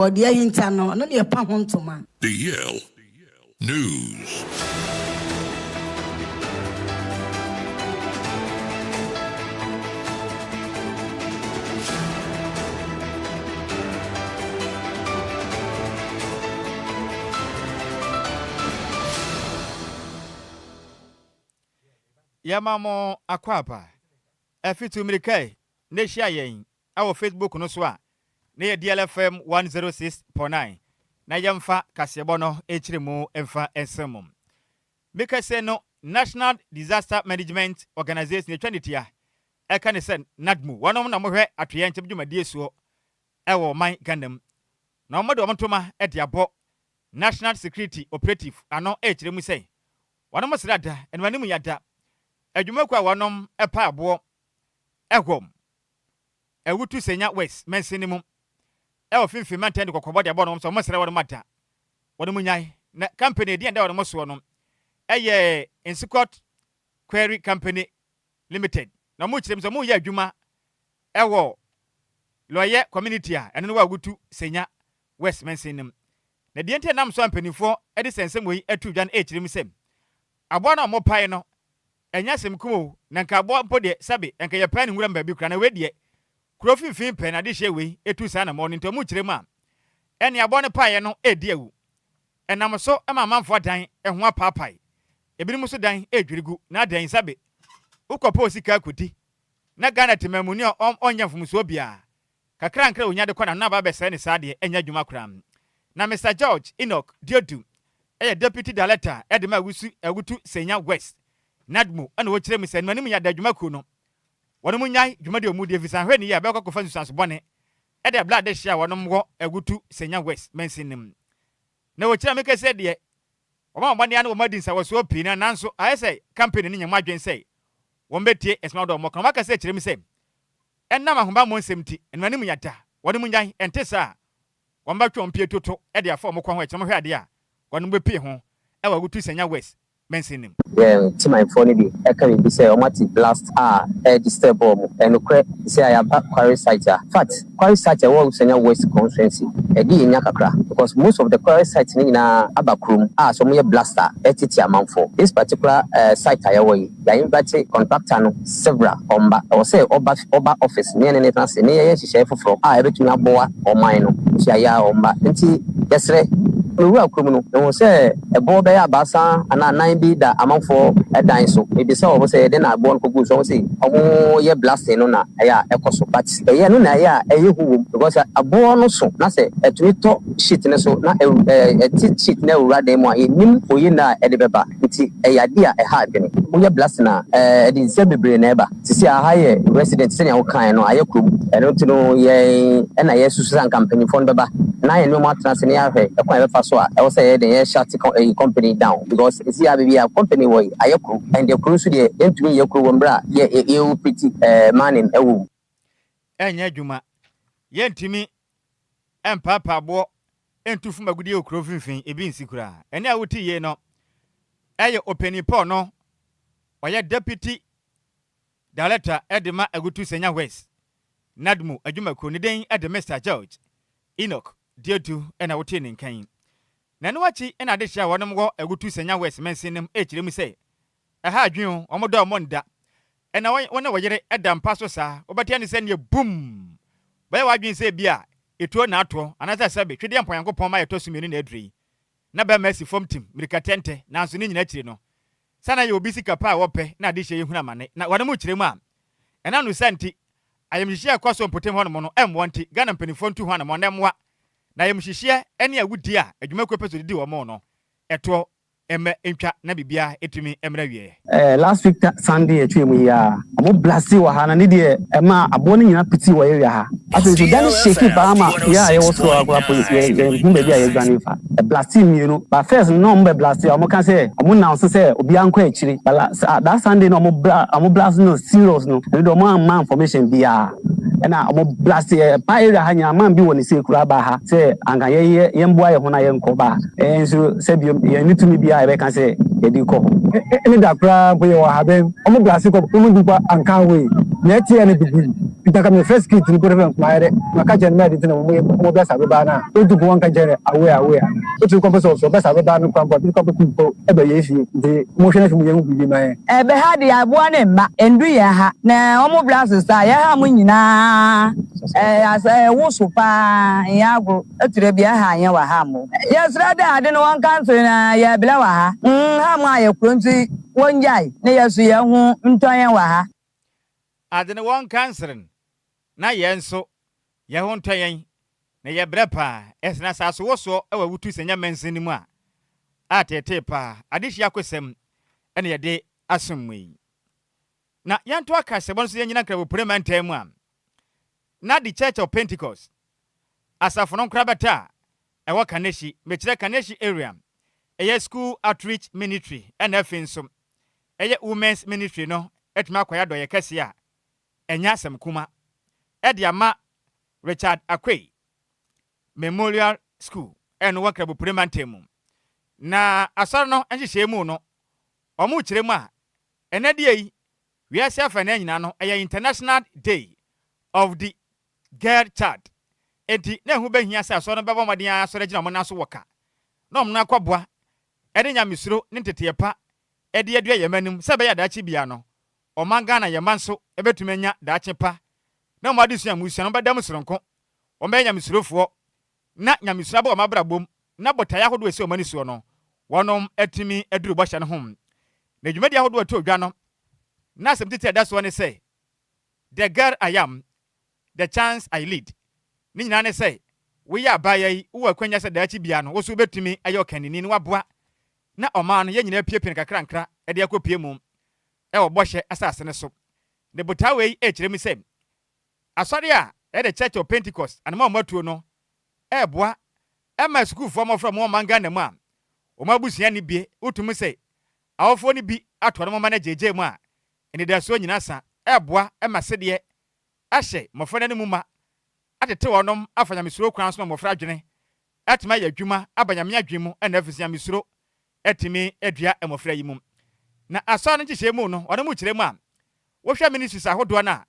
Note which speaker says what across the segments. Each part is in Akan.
Speaker 1: Or the internal, no near Pahon to man.
Speaker 2: DL News.
Speaker 3: Yamamo akwapa efitu mirike ne hia yen awo Facebook no so a ne DLFM 106.9 na yemfa kasebo no echiremu emfa ensemum mikase no National Disaster Management Organization etwanitia eka ne sen NADMU wonom na mohwe atwe nche dwumadie suo ewo man Ghanaian na omodo omtoma ediabo National Security Operative ano echiremu sei wonom srada enwanimu yada adwumakwa wonom epa abo egom ewutu senya west mensinimum ewo finfin mantende kokobode abo no so mosere wode mata wode munyai na company di enda wode moso no eye Insecot Quarry Company Limited na mu kirem so mu ya adwuma ewo loye community a eno no wa gutu senya west mensinim na di ente nam so ampanifo ede sensem wi atu dwan ekirem sem abo na mo pai no enya semkumo na nka abo mpo de sabe enka ye pai ne nwura mba bi kra na wedie kuro finfin pen na de hye we etu sa na mo no ntamu kirem a ene abo ne pai no edi awu enam so ema manfo dan eho apapai ebinim so dan edwirigu na dan sabe ukopo sika kuti na Ghana temamuni onya mfumso bia kakra nkra onya de kwana na ba bese ne sade enya dwuma kram na Mr George Enoch Diodu Deputy Director edema awutu Senya West NADMU ana wo kirem se nmanim ya da dwuma ku no wonom nyai dwuma de omudi efisa hwe ni ya be kokofa susanso bone ede blood de hia wonom wo awutu Senya West mensinim na wo kirem ke se de Oma mbani anu omadi nsa waso pina nanso ayese company ni nyama adwen sei wombetie esma do mokon maka se kirem sei enna mahomba mo nsemti enwani mu yata woni mu nyan entesa womba twompie toto e de afọ mokon ho ekirem hwe ade a wonom be pie ho e wa gutu Senya West mensinim
Speaker 4: to my phone bi e kan bi say omati blast disturb mo enukre say ayaba quarry site fact quarry site wo Senya West constituency e di nya kakra because most of the quarry sites ni na abakrum so mo ye blaster etiti amanfo this particular site ayawo yi ya invite contractor no several omba o say oba office ni ne tan se ni ye hihye foforo ebetumi aboa oman no hia ya omba nti yesre Ura krum no say ebo be ya basa ana nan bi da amanfo edan so e bi say obo say de na abo no kogu so say omo ye blasting no na ya ekoso but ye no na ya hu because abo no so na say etumi to shit ne so na shit na ura dem a nim oyi na e de beba nti ya dia e ha adwene mo ye blasting na e di se bebre na eba sisi a ha ye resident se ne wo kan no aye krum e no tino ye e na ye susu san company fon beba na ye no ma transfer ya hwe e kwa be so I was saying they shut a company down because it's a company way ayekru and the crew so dey entumi yekru wombra ye pretty man ewu
Speaker 3: enya adwuma ye ntimi empapa bo entufu magudi okro finfin ebi nsikura ene awuti ye no eye opening paul no oye Deputy Director edema agutu Senya West NADMU adwuma ko ne den ede Mr George Enoch Diodu ena wote ne nkan na no wachi ena de hia wonom go agutu Senya West mensinim ekirem sei ha adwen omodo omonda ena wona woyere eda mpa so sa obatia ne se ne boom bai wadwen sei bia etuo na ato anasa sabe twede mpo yankopon ma yetosumenu na adri na ba mercy form team mirikatente na nso ne nyina kiri no sana ye obi sika pa wope na de hye yehuna mane na wonom kirem a ena no santi ayemhihye akwaso mpotem honom no emwonti Ghana mpanifo ntu ho na monemwa na yemhihye ene awudi a adwuma kwepeso didi wo mo no eto eme entwa na bibia etumi emra wie
Speaker 4: last week Sunday etwemu ya amo blasti wa ha na ne de ema abo ne nyina piti wa area ha aso so dan shake ba ma ya ye wo so agora police ye hu be bia ye gane fa blasti mienu ba first no mbe blasti amo kan say amo na so say obi anko akiri that Sunday no amo blast no serious no ne do man information bia ena amo blast pa area ha nya man bi woni se kura ba ha say anga ye mboa ye ho na ye nko ba enso se bi ye nitumi bia I can say Ediko. Any da kra boy or have almost classic of Umudupa and Kawi. Net any begin.
Speaker 5: Ita kami first kit ni pore maere makaje na medite na mo besa be ba na o du ko wan ka jere awe o tu ko so besa be ba no kwambo bi ko ko e be yefi de mo hwe na fi mo ye bi mai
Speaker 1: e be ha de abo na ma endu ya ha na omo blast sa ya ha mo nyina asa wo so pa ya go eture bia ha anya wa ha mo ya sra da ade no wan cancel na ya bla wa ha ha mo aye kronti wonjai na ya su ya hu nton ya wa ha
Speaker 3: ade no wan cancel na yenso ye ho ntoyen na ye brepa esna saso woso e wa wutu senya mensen mu a atete pa adehia kwesem ene ye de asomwi na yanto aka sebon so yenyina kra bopremantam mu a na the Church of Pentecost asafono krabata e wa Kaneshi mechire Kaneshi area eye school outreach ministry and afinso eye women's ministry no etuma kwaya do ye kese a enya asem kuma Ediama Richard Akwe Memorial School and work abo premantemu na asar no enhye mu no omu kire mu a enade yi wiase afa na nyina no International Day of the Girl Child enti na hu behia se asor no bebo modin asor agina mo na so woka na omna kwaboa ede nyamesuro ne teteepa ede adua yemanum se be ya daachi bia no omanga na yemanso ebetumanya daachi pa na mo adisua musia no badam soronko o me nyamisurofo na nyamisura ba o mabrabom na botaya hodo esi o mani suo no wonom atimi aduru bosha no hom na dwumadi ahodo ato dwa no na semtete da so ne say the girl I am the chance I lead ni nyina ne say we ya bayai wo akwanya se daachi bia no wo so betumi ayo kanini ni waboa na oma no ye nyina piepin kakrankra e de akopie mum e wo boshe asase ne so ne botawe e kire mi say asori a the Church of Pentecost and matuo no boa ma school for mo from manga na mu a o mabusia ni bie utum se awofo ni bi ato no ma na jeje mu a ene da so nyina sa boa ma sede ahye mofo na mu ma atete wonom afanya misuro kwan so mofra adwene atima ya adwuma abanyame adwemu na afisia misuro atimi adua mofra yi mu na aso no nhye mu no ono mu kire mu a wo hwa ministries ahodo na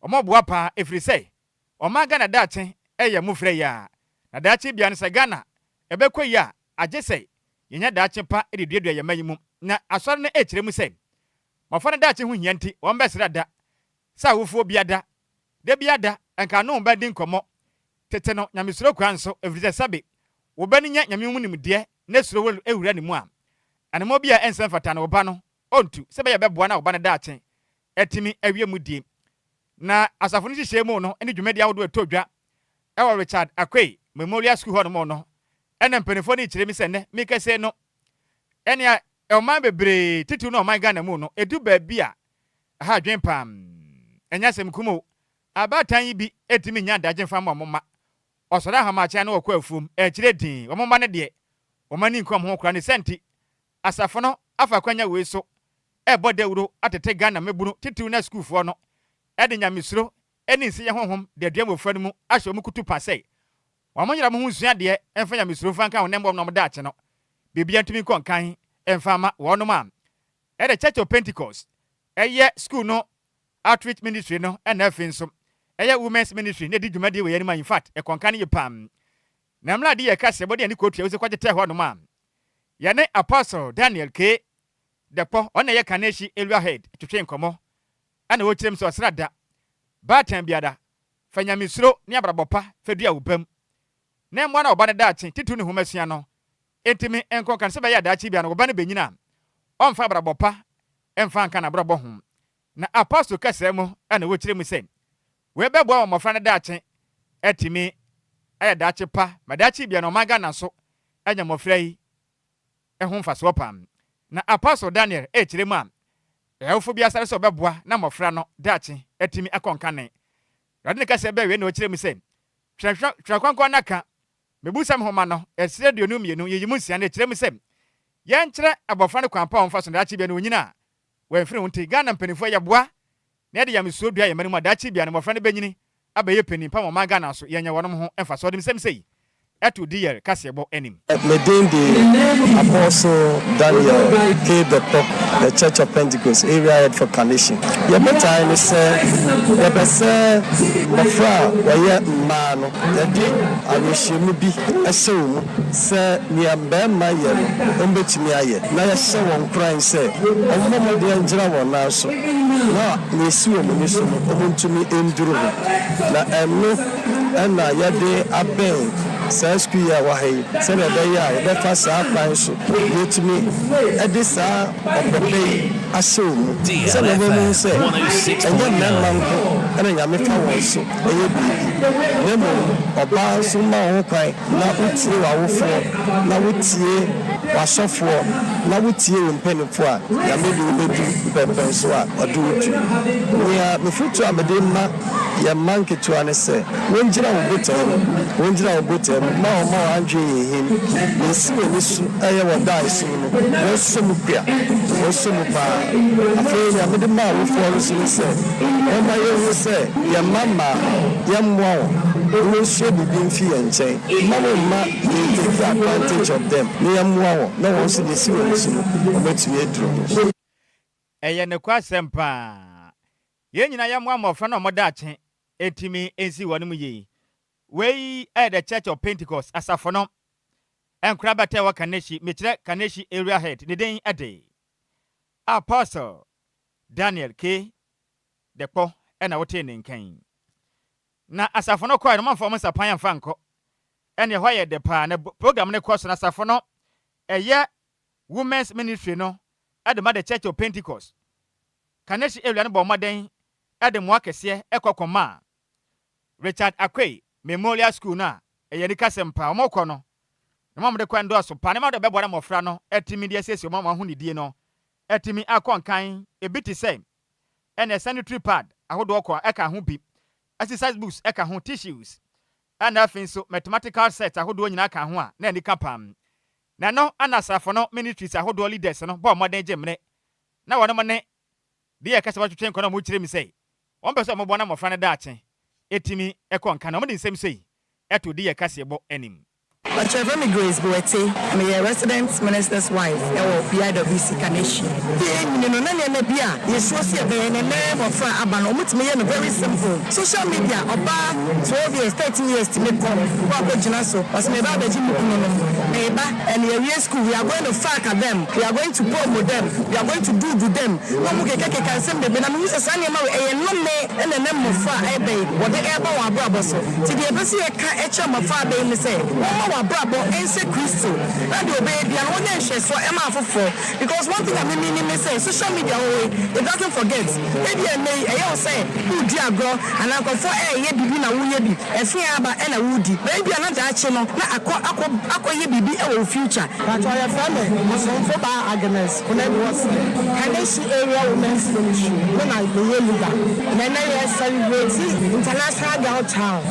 Speaker 3: omoboa pa efrise omaga na dache eye mufre ya na dache bia ne se Ghana ebekwa ya agese yenya dache pa ediduadua ya mayimu na asore ne ekire mu se mafo na dache hu hianti won besra da sa wofuo biada de biada enka no ba din komo tete no nyamesuro kwanso efrise sabe wo bani nya nyamemu nimde na suro welu ewura ne mu a anemo bia ensan fata na wo ba no ontu sebe ya beboa na wo ba na dache etimi awie mu die na asafo ni hye mu no ene dwumadi awodo atodwa ewo Richard Akwe Memorial School ho no mo no ene mpanifo ni kire mi se ne mi kase no ene e oman bebre titu no oman Ghana mu no edu ba bia ha dwen pam enya sem kumo abatan yi bi etimi nya daje fam omoma osora ha ma cha na okwa afum e kire din omoma ne de omani nkom ho kra ne senti asafo no afa kwanya we so e bodawuro atete Ghana mebunu titu na school fo no ede nyamisuro eni nsi ye honhom de dua mofra no mu ahye mu kutu pasai wamonyira mo hunsua de emfa nyamisuro fanka wonem no da ache no bibia ntumi konkan emfa ma wonom am ede Church of Pentecost eye school no outreach ministry no na afinso eye women's ministry ne di dwumade we yanima in fact e konkan ye pam na mlade ye kase bode ani kotua we kwagete honom am ye ne apostle Daniel K depo ona ye Kaneshi Elua head twetwe nkomo ana wo kirem so srada batan biada fanya misuro ne abrabopa fedua wubam na mwa na oba da ache titu ne homasua no entimi enkon kan se ba ya da ache bia no oba ne benyina onfa abrabopa emfa nka na abrabo ho na apostle kasemo ana wo kirem se we bebo wa mofra ne da ache etimi aya da ache pa ma da ache bia no maga na so anya mofra yi ehun fa so pam na apostle Daniel kirem am efo bia sare so beboa na mofra no dachi etimi akonkane radine ka se be we na o kire mi se twa kwankwa naka mebusam homa no esire de onu mienu yeyimu nsia na kire mi se ye nkire abofra ne kwampa onfa so dachi bia na onyina we mfiri hunti Ghana mpanifo ya boa na ye de ya mesuo dua ye mani mu dachi bia na mofra ne benyini abaye pani pa mo Ghana so ye nya wonom ho emfa so de mi se eto di yer kasebo enim
Speaker 6: Medin the Apostle Daniel K. The Church of Pentecost area head for Carnation. Your better is the best Mafra where man I wish you be a soul sir near Bama yellow umbetimiaye na ya show on crying say oh mama the angela now so na ni suo mo ni so to me enduro na and na yade aben Saskia Wahi, Senator, the first appliance, which me at this hour of the day, assume.
Speaker 2: DLFM
Speaker 6: Say, and then and then I'm a fowl, Nemo, or Bars, my cry, now with you, I will fall, now with you, or software, now with you in penny for, maybe or do it. We are the future of the ya monkey to answer. When you know, good. More Andre him. We see this I will die soon. No sumupia, no sumupa. Afraid I made a man for us to say. And I will say, your mama, young wow, we will should be being fear and say, Mama, you take advantage of them. Young wow, no one see the serious, but we are true.
Speaker 3: Eye ne kwasempa. Ye nyina yam wa mofra no modache etimi ensi wonu yi. We at the Church of Pentecost asafono Enquires wa Kaneshi metre Kaneshi area head ne den ade Apostle Daniel K. Depo ena wote ne nkan na asafono kwa no manfo mo sapan amfa nko ene hwa ye de pa na program ne course na asafono eye women's ministry no at the Church of Pentecost Kaneshi area no bo maden ade mo akese ekokoma Richard Akwe Memorial School na eyeni kasempa omoko no mama de kwando so pa ne ma de bebora mofra no etimi de sesi mama hu ne die no etimi akonkan ebiti say ene sanitary pad ahodo okwa eka ho bi exercise books eka ho tissues ana afin so mathematical set ahodo nyina ka ho a na eni kapam na no anasafo no ministries ahodo leaders no bo moden gemne na wono mo ne de ekasa twetwen kono mo kire mi say won be so mo bona mofra ne daache etimi ekonka na mo de nsem sei eto de yakasebo enim
Speaker 7: Achevemi Grace Boete, I'm a resident minister's wife. PIWC Kaneshi. You know, Bia, you should see a name of Aban, very simple. Social media, about 12 years, 13 years to make come. Jinaso, was made by the Neighbor and your real school. We are going to fuck at them. We are going to promote them. We are going to do to them. No Muke can send them. I'm using a son and the name of Fa Ebe, what the air our brothers. To the embassy, a car, my father, and say, Brabo ense Christo that the baby and one share so Emma for because one thing I mean say social media it doesn't forget maybe I say who dear girl and I go for ye bibi na wo ye bi efe aba e na wudi baby na da ache no na akọ ye bibi e wo future but your family so for ba Agnes kuna was Kaneshi area women's ministry when I the leader na ye celebrate international girl town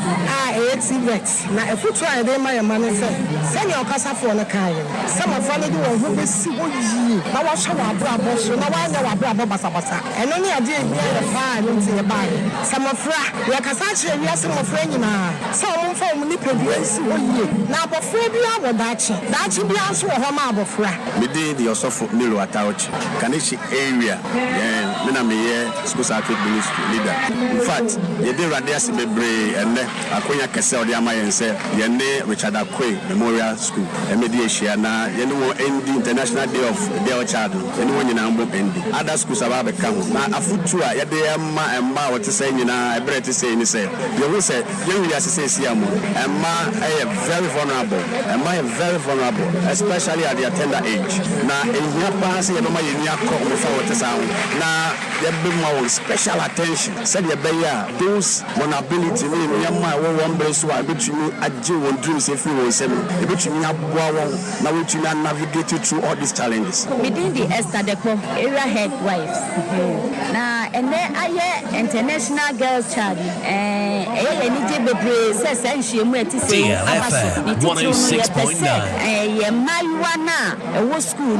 Speaker 7: vex na e future dey my man Senior Casa for the kind. Some of family who be see what ye. Now I show our brother, so now I know our brother Basabasa. And only I did the fire into your body. Some of we are Casachi, we are some of friends. Some from Nippers, now before we are that should be also a home of fra.
Speaker 6: We did the Osofo Milo Atauchi, Kaneshi area, and Minami, school circuit ministry leader. In fact, you did Radiasi Bebre and Akoya Cassel, the Amayan said, Yane Richard Akwe. Memorial School, Mediation, the International Day of the Child, anyone in Ambo Endi. Other schools are become now a foot tour, yet they are ma what to say, I bread to say, you say, you will say, you will say, Siamo, and ma very vulnerable, and ma very vulnerable, especially at their tender age. Now, in your past, you know, my before the sound. Now, there be more special attention. Said your bear, those vulnerability, one base, I bet you a Jew and dreams if you will send. Now we navigate through all these challenges.
Speaker 8: Within the Esther Depo area head wives. Now and then I hear international girls child.
Speaker 2: DLFM 106.9.
Speaker 8: Marijuana, a school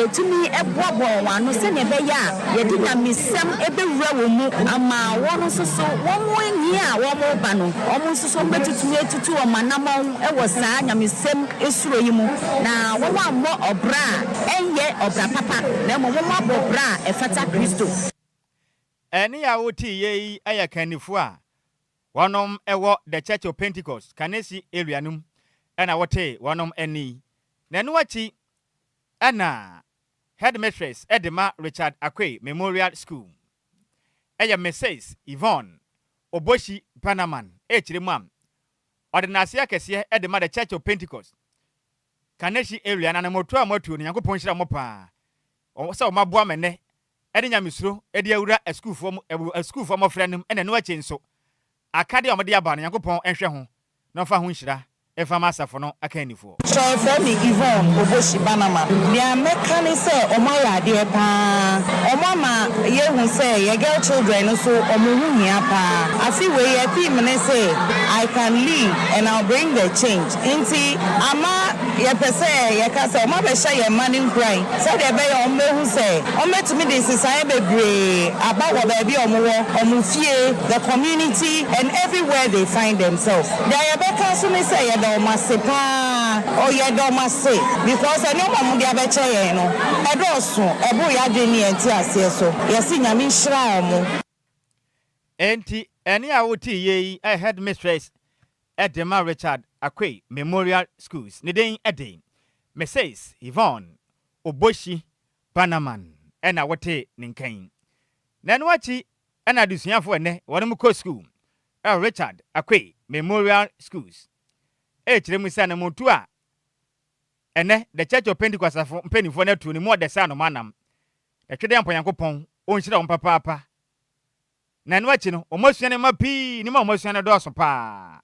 Speaker 8: to me a bobo one no send a beya. You didn't miss some every row. Ama one so one more year, one more bano, almost so better to me to 2 a man. anamon ewo saa nyamesem esuro yi mu na wo wa mo obra enye obra papa na mo mo obra efata Kristo
Speaker 3: eni ya woti ye aya kanifo a wonom ewo the Church of Pentecost kanesi area num ena wote wonom eni na no achi ana headmistress Edema Richard Akwe Memorial School eya Mrs. Yvonne Oboshi Panaman echiremam ordination akese Edema the Church of Pentecost kanesi area na moto amotu ne Yakopon hira mo pa o se o maboa mene ede nyamesuro ede awura school form of friend ena no achi nso akade omde aba ne Yakopon enhwe ho na fa ho hira efa masafo no akanifo
Speaker 7: so for me Yvonne Oboshi Banama dia mekani say omaya de pa omama ye hu say ye girl children so omuhu hia pa afi we ye team ne say I can lead and I'll bring the change inti ama ye pese ye ka say omaba sha ye mani cry say de be ye omehu say ometumi de sisai bebre about what be omufie the community and everywhere they find themselves dia ye be ka so me say ye Masepa or ye do mase because I know mamu dia beche ye no edoso ebo ya de ni enti ase so yesi nyame nhira omo
Speaker 3: enti eni awoti ye headmistress Edema Richard Akwe Memorial Schools ne den eden Mrs. Yvonne Oboshi Panaman ena wote ninkan na no achi ena dusuafo ene wonom ko school Richard Akwe Memorial Schools echiremu sana mutu a ene the Church of Pentecost afo mpenifo na tu ni mo de sa no manam etwede ampanyankopon onhira on papa na no achi no omosuane mapi ni ma omosuane doso pa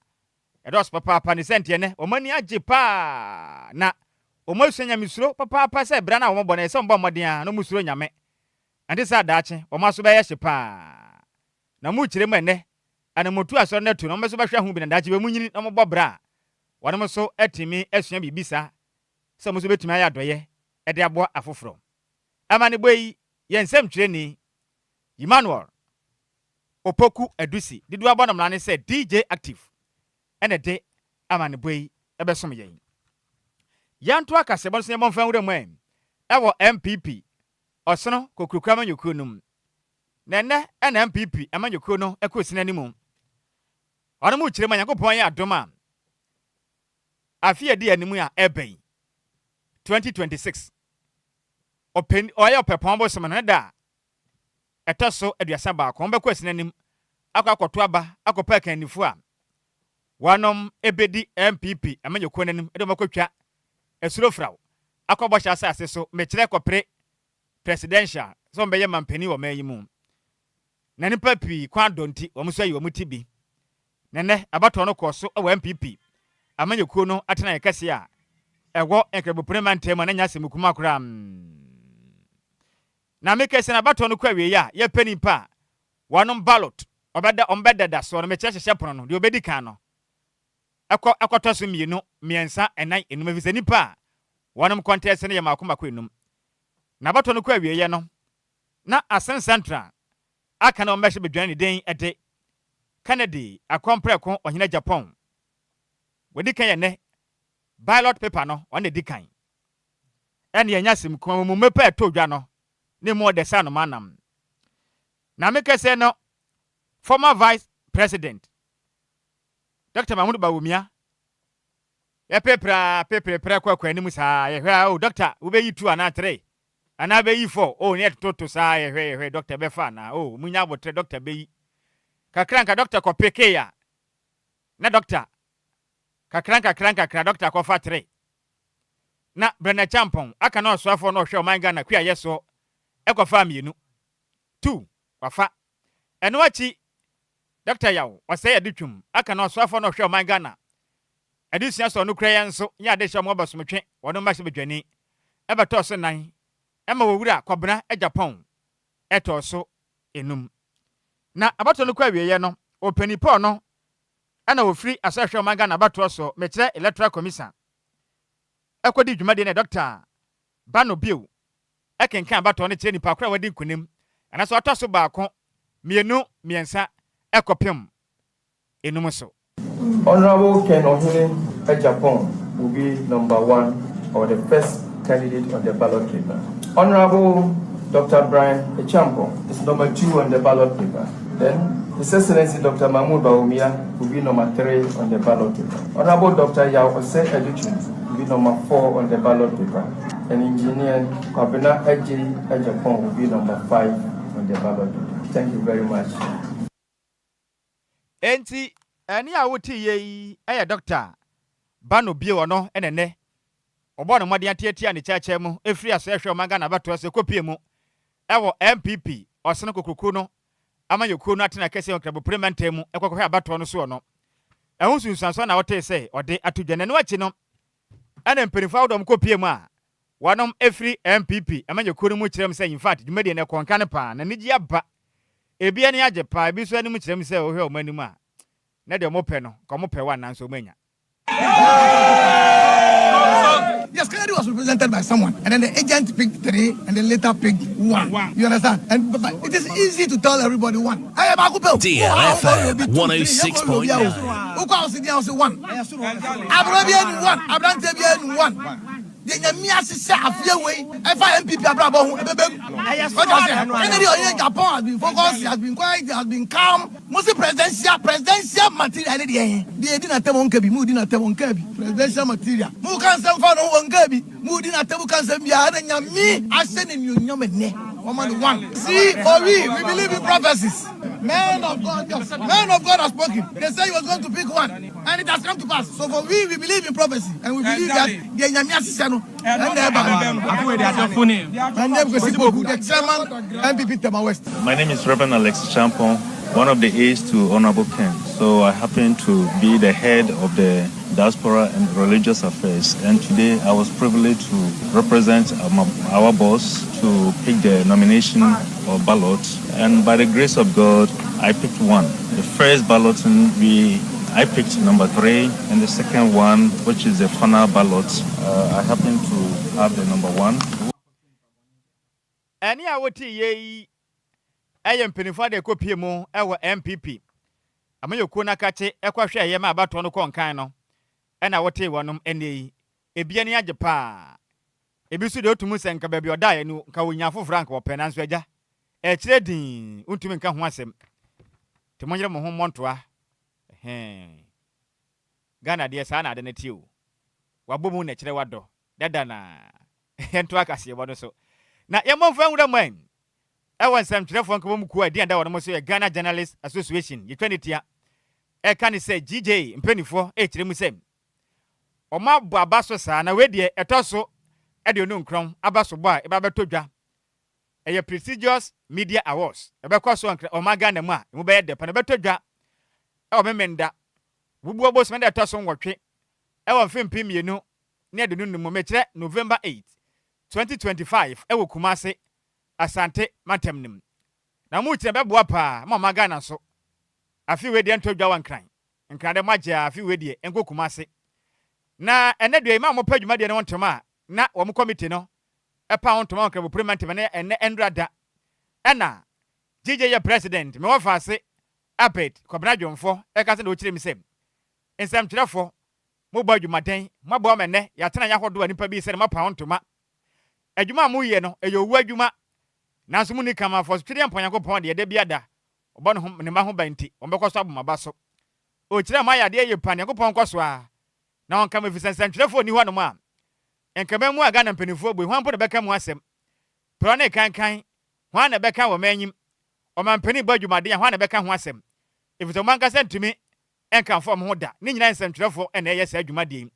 Speaker 3: edos papa ni sente ne omani age pa na omosuanya misuro papa se bra na ombo na se ombo moden a no musuro nyame ande sa daache omaso be ye hye pa na mu chiremu ene ana mutu aso na tu no meso be hwe hu bi na daache be munyini no mo bra wanam so etimi esua bibisa so mo so betimi aya doye e de abo afoforo amane boyi yensem twireni Emmanuel Opoku Edusi didu abo namla ne se DJ Active ene de amane boyi ebesom yen yanto akasebon so yemon fan wurem ewo MPP osono kokrukwa amanyoko num nene ena MPP amanyoko no ekosina nimu wanam uchire manyankopon ya adoma afia di animu a eben 2026 open oya opepon bo semana da etoso aduasa ba ko be kwasina nim akwakoto aba akopa kanifo a wanom ebedi MPP amanyoko nanim edo makotwa esuro fraw akobọ sha asase so mekire kopre presidential so mbeye mampani wo mayimu na nipa pi kwa donti wo muso yi wo mutibi nene abato no koso wo MPP amanyekuo no atena yekase a ewo enkrebopre ntema na nyase mukuma akura na mekase na bato no kwa wie ya ye pani pa wanom ballot ombeda da so no mechehye pono no de obedi kan no akoto so mienu miensa enan enum visani pa wanom contest ne yamakoma kwa enum na bato no kwa wie ye no na Asen Central aka na ombehye bedwan ne den ede Kennedy akompre ohina Japan wedi kan ye ne ballot paper no on the dikan ene yanyasim ko mu mepa to dwa no ne mo de sa no manam na meka se no former vice president Dr. Mahmoud Bawumia ya pepra kwa anim sa ye hwa o doctor wo be yi 2 ana 3 ana be yi 4 o ne toto sa ye hwe doctor be fa na o munya botre doctor be yi kakranka doctor ko peke ya na doctor kakranka doctor ko fa 3 na Brenda Champon aka na osoafo no hwe o man Ghana kwa yeso ekofa mienu 2 wafa eno achi doctor yawo wase ya ditwum aka na osoafo no hwe o man Ghana adisia so no kra yenso ya de hwe mo basomtwe wono ma hye bedwani ebeto so nan ema wowura kwabena Japan eto so enum na abato no kwa wieye no opanipo no ana ofri asahwe o man Ghana bato so mekire electoral commission ekodi dwumade ne doctor Bano Bill ekenkan bato no kire nipa kra wadi nkunim ana so atoso baako mienu miensa ekopem enum so
Speaker 9: Honorable Ken Ohene Ejapon will be number 1 or the first candidate on the ballot paper. Honorable Dr. Brian Echampo is number 2 on the ballot paper. Then His Excellency Dr. Mahmoud Bawumia will be number 3 on the ballot paper. Honorable Dr. Yao Ose Educhu will be number 4 on the ballot paper. And Engineer Kwabena Ejapon will be number 5 on the ballot paper. Thank you very much.
Speaker 3: Enti ani a wuti ye aya doctor Bano bio no enene obo no mode atiatia ne chache mu efri aso ehwe omaga na bato ase kopie mu ewo MPP osene kokuku no amanyoku no atena kese okrabo parliament mu ekokwe abato no so no ehun sunsanso na wote se ode atudwane no achi no ana mperifa odom kopie mu a wanom efri MPP amanyoku no mu kirem se in fact dwumade ne konka ne pa na nigi aba ebia ne age pa ebi so anim kirem se ohwe omanim a na de mope no komope wa nanso manya.
Speaker 10: Yes, Kennedy was represented by someone, and then the agent picked 3, and then later picked 1. You understand? And but it is easy to tell everybody 1.
Speaker 2: DLFM 106.9.
Speaker 10: The Nyamiasi Afia MPP Abrabo, Kennedy or Japan has been focused, has been quiet, has been calm. Mostly presidential material. They didn't tell Monkebi, Moody not tell Monkebi, presidential material. Who can send for Monkebi, Moody not tell Monkebi, and me, I send in you, one. See, for we believe in prophecies. Men of God have spoken. They say he was going to pick 1, and it has come to pass. So for we believe in prophecy, and we believe that the Nyamiasi Sano and the chairman MPP Tema West.
Speaker 11: My name is Reverend Alex Champon, one of the aides to Honorable Ken. So I happen to be the head of the Diaspora and Religious Affairs, and today I was privileged to represent our boss to pick the nomination or ballot, and by the grace of God, I picked 1. The first balloting, I picked number 3, and the second one, which is the final ballot, I happen to have the number 1.
Speaker 3: Ani a woti ye ayem penifo de kopie mu ewo MPP amayoku na kache ekwahwe ye ma abato no konkan no ena wote wonom ene ebia ni age pa ebi su de otumu senka ba bi odaye no nka wonya fofrank wo penanso agya e kire din untumi nka ho asem te monyere mo ho montoa Ghana de sa na ade ne tiwo wabomu na kire wado dada na ento akase bo no so na yemomfa nwura man ewan sam kirefo nka bomu ku adi anda wono so ye Ghana Journalists Association ye twanitia e kan se GJ mpenifo e kire mu sem oma bo abaso sa na we de etoso e de onu nkron abaso bo a e ba betodwa e prestigious media awards e be kwaso nkra oma Ghana mu a mu be de pa na betodwa e o memenda bubu obo sem de etoso nwotwe e won fimpi mienu ne de nu mu me kire November 8 2025 e wo Kumase Asante Matemnim na mu kire beboa pa ma Ghana so afi we de entodwa wankran nkran de magya afi we de enko Kumase na ene de ma mo padwuma de ne wontoma na wo committee no e pa wontoma wankran bo parliament ne ene endrada ena GJ president me wo faase apet Kwabena Dwomfo e ka se de o kire mi sem ensam kirefo mo badwuma den mo bo mene ya tena ya hodo anipa bi se ma pa wontoma adwuma mu ye no eyo wu adwuma nanso mu ni kama fo twede ampanyankopon de de biada obo no ne ma ho banti ombekọso aboma so o kire ma ya de ye pan yankopon kọso a na on kama fisansan twelefo ni hɔ no ma enkama mu aga na mpanifo bo hwan po de beka mu asem pro na kankan hwan na beka wo manyim o man pani badwuma de hwan na beka ho asem ifito man ka sentimi enka fo mo ho da ni nyina nsem twelefo na eye sa adwuma de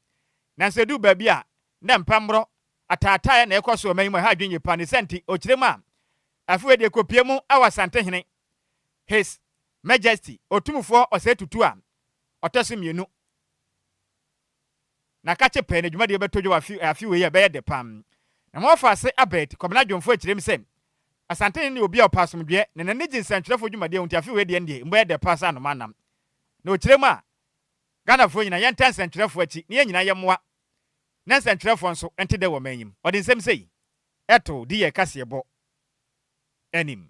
Speaker 3: nanso du ba bi a na mpamro atata na ekoso manyim ha adwenye pan senti o kire ma afi de kopie mu awasante hene His Majesty otumufo osetutu a oteso mienu na kache pe na dwumade betodwo afi we ye be de pam na mo fa se abet Kwabena Dwomfo akirem sem asante ne obi a opasomdwe na ne ginsantrefo dwumade hunti afi we de ndie mbe de pasa no manam na okirem a Ghana fo nyina ye ntansantrefo achi ne nyina ye moa na nsantrefo nso ente de wo manyim odi nsem sei eto di ye kasebo enim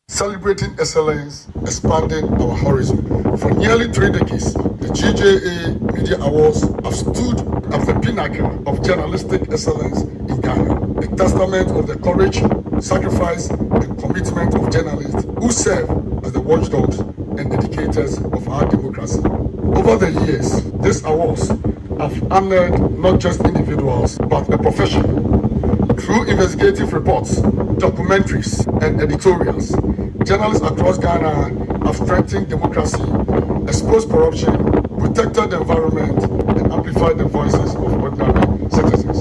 Speaker 12: Celebrating excellence, expanding our horizon. For nearly 3 decades, the GJA Media Awards have stood at the pinnacle of journalistic excellence in Ghana, a testament of the courage, sacrifice, and commitment of journalists who serve as the watchdogs and educators of our democracy. Over the years, these awards have honored not just individuals, but a profession. Through investigative reports, documentaries, and editorials, journalists across Ghana have strengthened democracy, exposed corruption, protected the environment, and amplified the voices of ordinary citizens.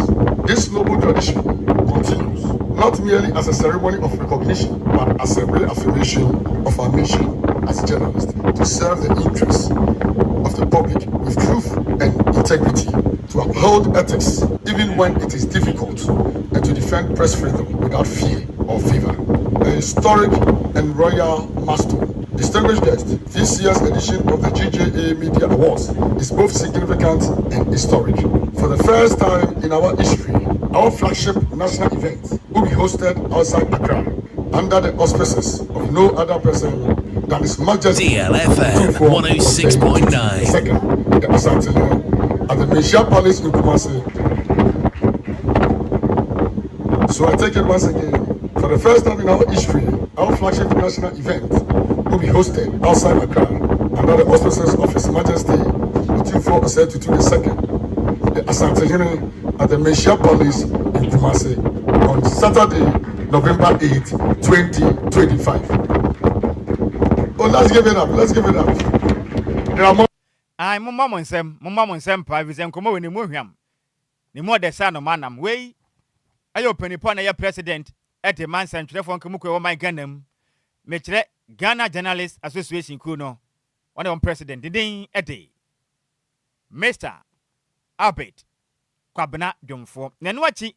Speaker 12: This noble tradition continues, not merely as a ceremony of recognition, but as a reaffirmation of our mission as journalists to serve the interests of the public with truth and integrity, to uphold ethics even when it is difficult, and to defend press freedom without fear or favor. A historic and royal milestone. Distinguished guest, this year's edition of the GJA Media Awards is both significant and historic. For the first time in our history, our flagship national event will be hosted outside Accra under the auspices of no other person than His Majesty
Speaker 2: DLFM 106.9.
Speaker 12: Second, the Asante at the Nhyiraba Palace in Kumasi. So I take it once again. For the first time in our history, our flagship national event will be hosted outside Accra under the auspices of His Majesty Otumfuo Osei-Tutu II, the Asante at the Nhyiraba Palace in Kumasi on Saturday, November 8, 2025. Oh, let's give it up. Let's give it up. There are more.
Speaker 3: I mumma monsem private and come when muhiam. Ni more the son of manam way. I open upon a president at the man central from Kamuko my Ghanam. Metre Ghana Journalists Association Kuno. One of president the day a day. Mr. Albert Kwabena Jomfo. Nenwachi.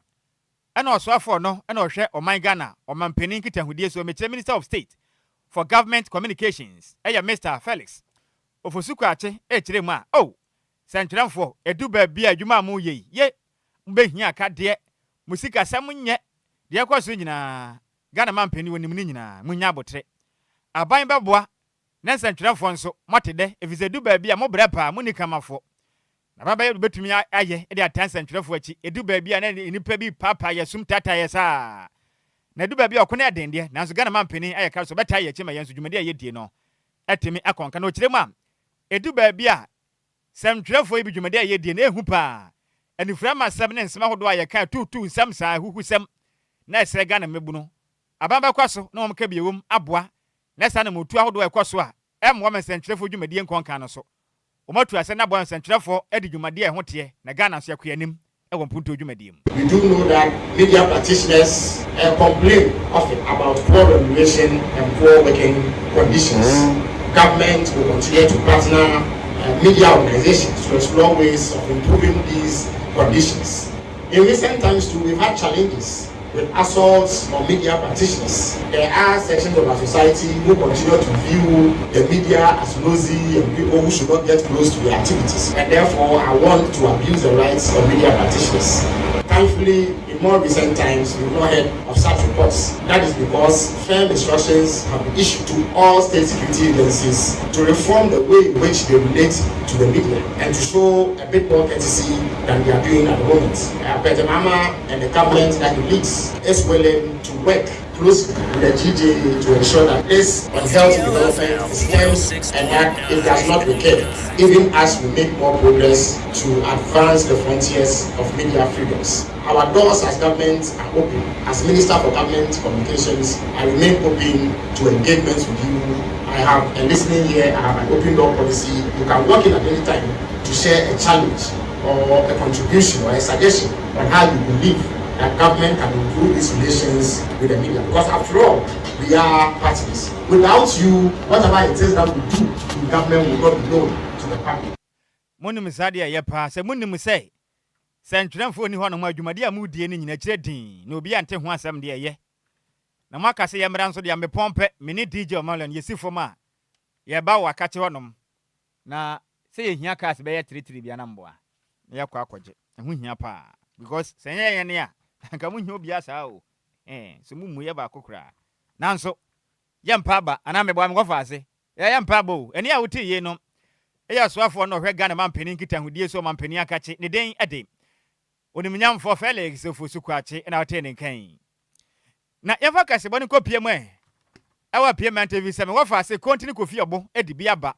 Speaker 3: And also for no, and or share or my Ghana or man penning kitten who deals with Minister of State for Government Communications. Mr. Felix. Ofosukache, Chirema. Oh, Central for a duba be a Juma Muye. Ye, Behia cat dear. Musika Samunye. Dear Quasina. Ghana man penny when Munina, Munyabotre. A buying babwa. Nan Central Fonso, Matide, if it's a duba be a mobrapa, Municama for. Nababa bet me aye, at 10 Central for a duba be an in Pebi Papa, Yasum Tata Yasa. Naduba be a Cona Dendia, Nansugana man penny, I can't so better Yachima Yansu Jumedia Yedino. At me, I can't no chilema. Edu babia sem trefo e bidwumade ye die na ehupa aniframa sem ne nsema hodo aye ka tutu nsam sa huhusem na esre Ghana mebu no abamba kwaso na omka biewum aboa na sa na motu ahodo ekoso a emwo men trefo dwumade nkonka no so omatu ase na bo trefo edi dwumade e hote na Ghana so yakwanim e wo mpunto dwumade.
Speaker 13: We do know that media practitioners complain often about poor remuneration and poor working conditions. Government will continue to partner media organizations to explore ways of improving these conditions. In recent times too, we've had challenges with assaults on media practitioners. There are sections of our society who continue to view the media as nosy and people who should not get close to their activities. And therefore, I want to abuse the rights of media practitioners. Thankfully, in more recent times, we've not heard of such reports. That is because firm instructions have been issued to all state security agencies to reform the way in which they relate to the media and to show a bit more courtesy than they are doing at the moment. President Mama and the government that he leads is willing to work closely with the GJA to ensure that this health development stems and that it does not recur, even as we make more progress to advance the frontiers of media freedoms. Our doors as government are open. As Minister for Government Communications, I remain open to engagements with you. I have a listening ear, I have an open door policy. You can walk in at any time to share a challenge or a contribution or a suggestion on how you believe that government can improve its relations with the media. Because after all, we are parties. Without you, whatever it is that we do in government will not be known to the public.
Speaker 3: Monu Sadia Yapa, say Munu say. Central for any one of my Jumadia moody in a chedding, no be ante one some dear ye. Namaka say Yamran so the Ambe Pompe, mini DJ Malon, ye see for ma. Ye bow a catch on na say Yakas Bay 3 Bianamboa. Yakwa, and win yapa. Because say, and come on, you be as how. So Mumuya Bakukra. Nanso, Yampaba, and I'm a boy of us. Yampabo, and ya would ye no. Eya swafo no hwe Ghana man penin kita hudie so man penia kache ne den ade. Onimnyam for Felix so fusu kwache na otene kan. Na yefa kase boni ko pie mu e. Ewa pie man TV se me wo fa se continue ko fi obo edi bia ba.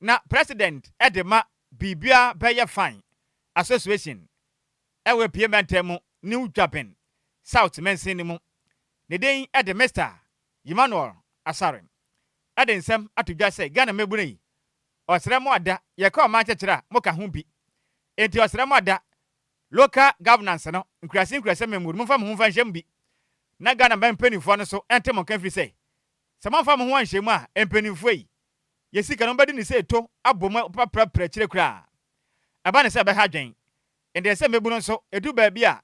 Speaker 3: Na president edema bibia beye fine association. Ewa pie man temu New Japan South Mensin mu. Ne den ede Mr. Emmanuel Asarem. Ade nsem atudwa se Ghana mebuni. Osremo ada ye ka ma chechira moka ho bi enti osremo ada local governance no nkrase memuru mfa mo ho fa nhyem bi na Ghana ban penifo no so ente mo kan fi se se man fa mo ho nhyem a empenifo yi ye sika no badi ni se to abom papra chire kura aba ne se be ha dwen ende se meburu so edu ba bi a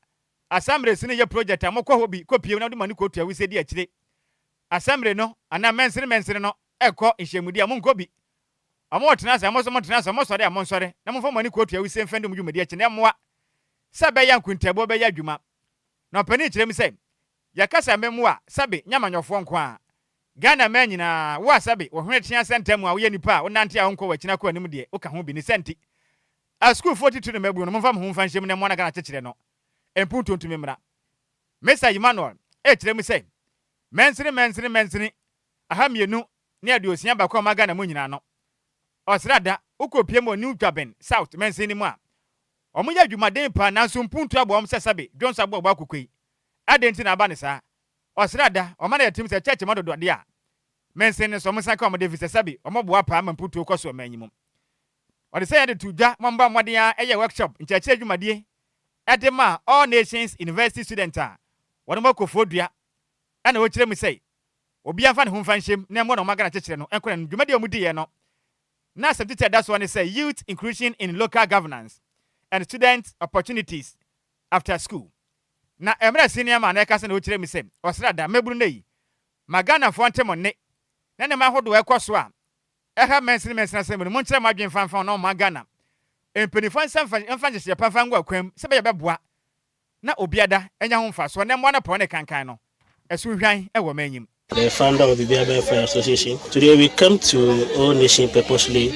Speaker 3: assembly sine ye project amokọ ho bi kopie na de mani ko tua wi se di akire assembly no ana mensere no ekọ nhyemudi amonko bi amo tena sa amo so tena sa amo sore amo sore na mo fo mani ko tua wi se mfende mu dwumadi akine moa se be ya nkuntabo be ya dwuma na pani kire mi se ya kasa memu a sabe nyamanyofo nko a Ghana man nyina wo sabe wo hwe tia sentem a wo ye nipa a wo nante a wonko wakina ko anim de wo ka ho bi ni senti a school 42 no mabu no mo fa mo ho fa nhyem ne mo na Ghana kekere no empunto ntumi mra Mr. Emmanuel kire mi se mensini aha mienu ne aduosia ba ko ma Ghana mo nyina no osrada ukopie mo New Japan South mensini mu a omuya dwumaden pa na so mpuntu abo om sesabe donso abo akokoi adenti na aba ne sa osrada o ma na yatim se church madodo de a mensini so mo saka o mo de sesabe o mo bo pa ma mpuntu ko so manyim o de say ya de tudwa mo mba moden a eye workshop ncheche dwumadie edema all nations university student a wono makofo dua ana wo kire mi say obi afa ne ho mfa nhyem na mo na magana kekere no enkora dwumadie o mu die no na subject that's one say youth inclusion in local governance and student opportunities after school. Na emra senior man na kase na wo kire mi say osrada meburu nei magana fo ntemo ne na ne ma hodo ekoso a eha mensini say mo kire ma dwen fanfan na magana empenifo mfa nhye pafan gwa kwam se be ye beboa na obiada enya ho mfa so na mo na po ne kankan no esu hwan e wo manyim.
Speaker 14: The founder of the DLFM Association. Today we come to All Nation purposely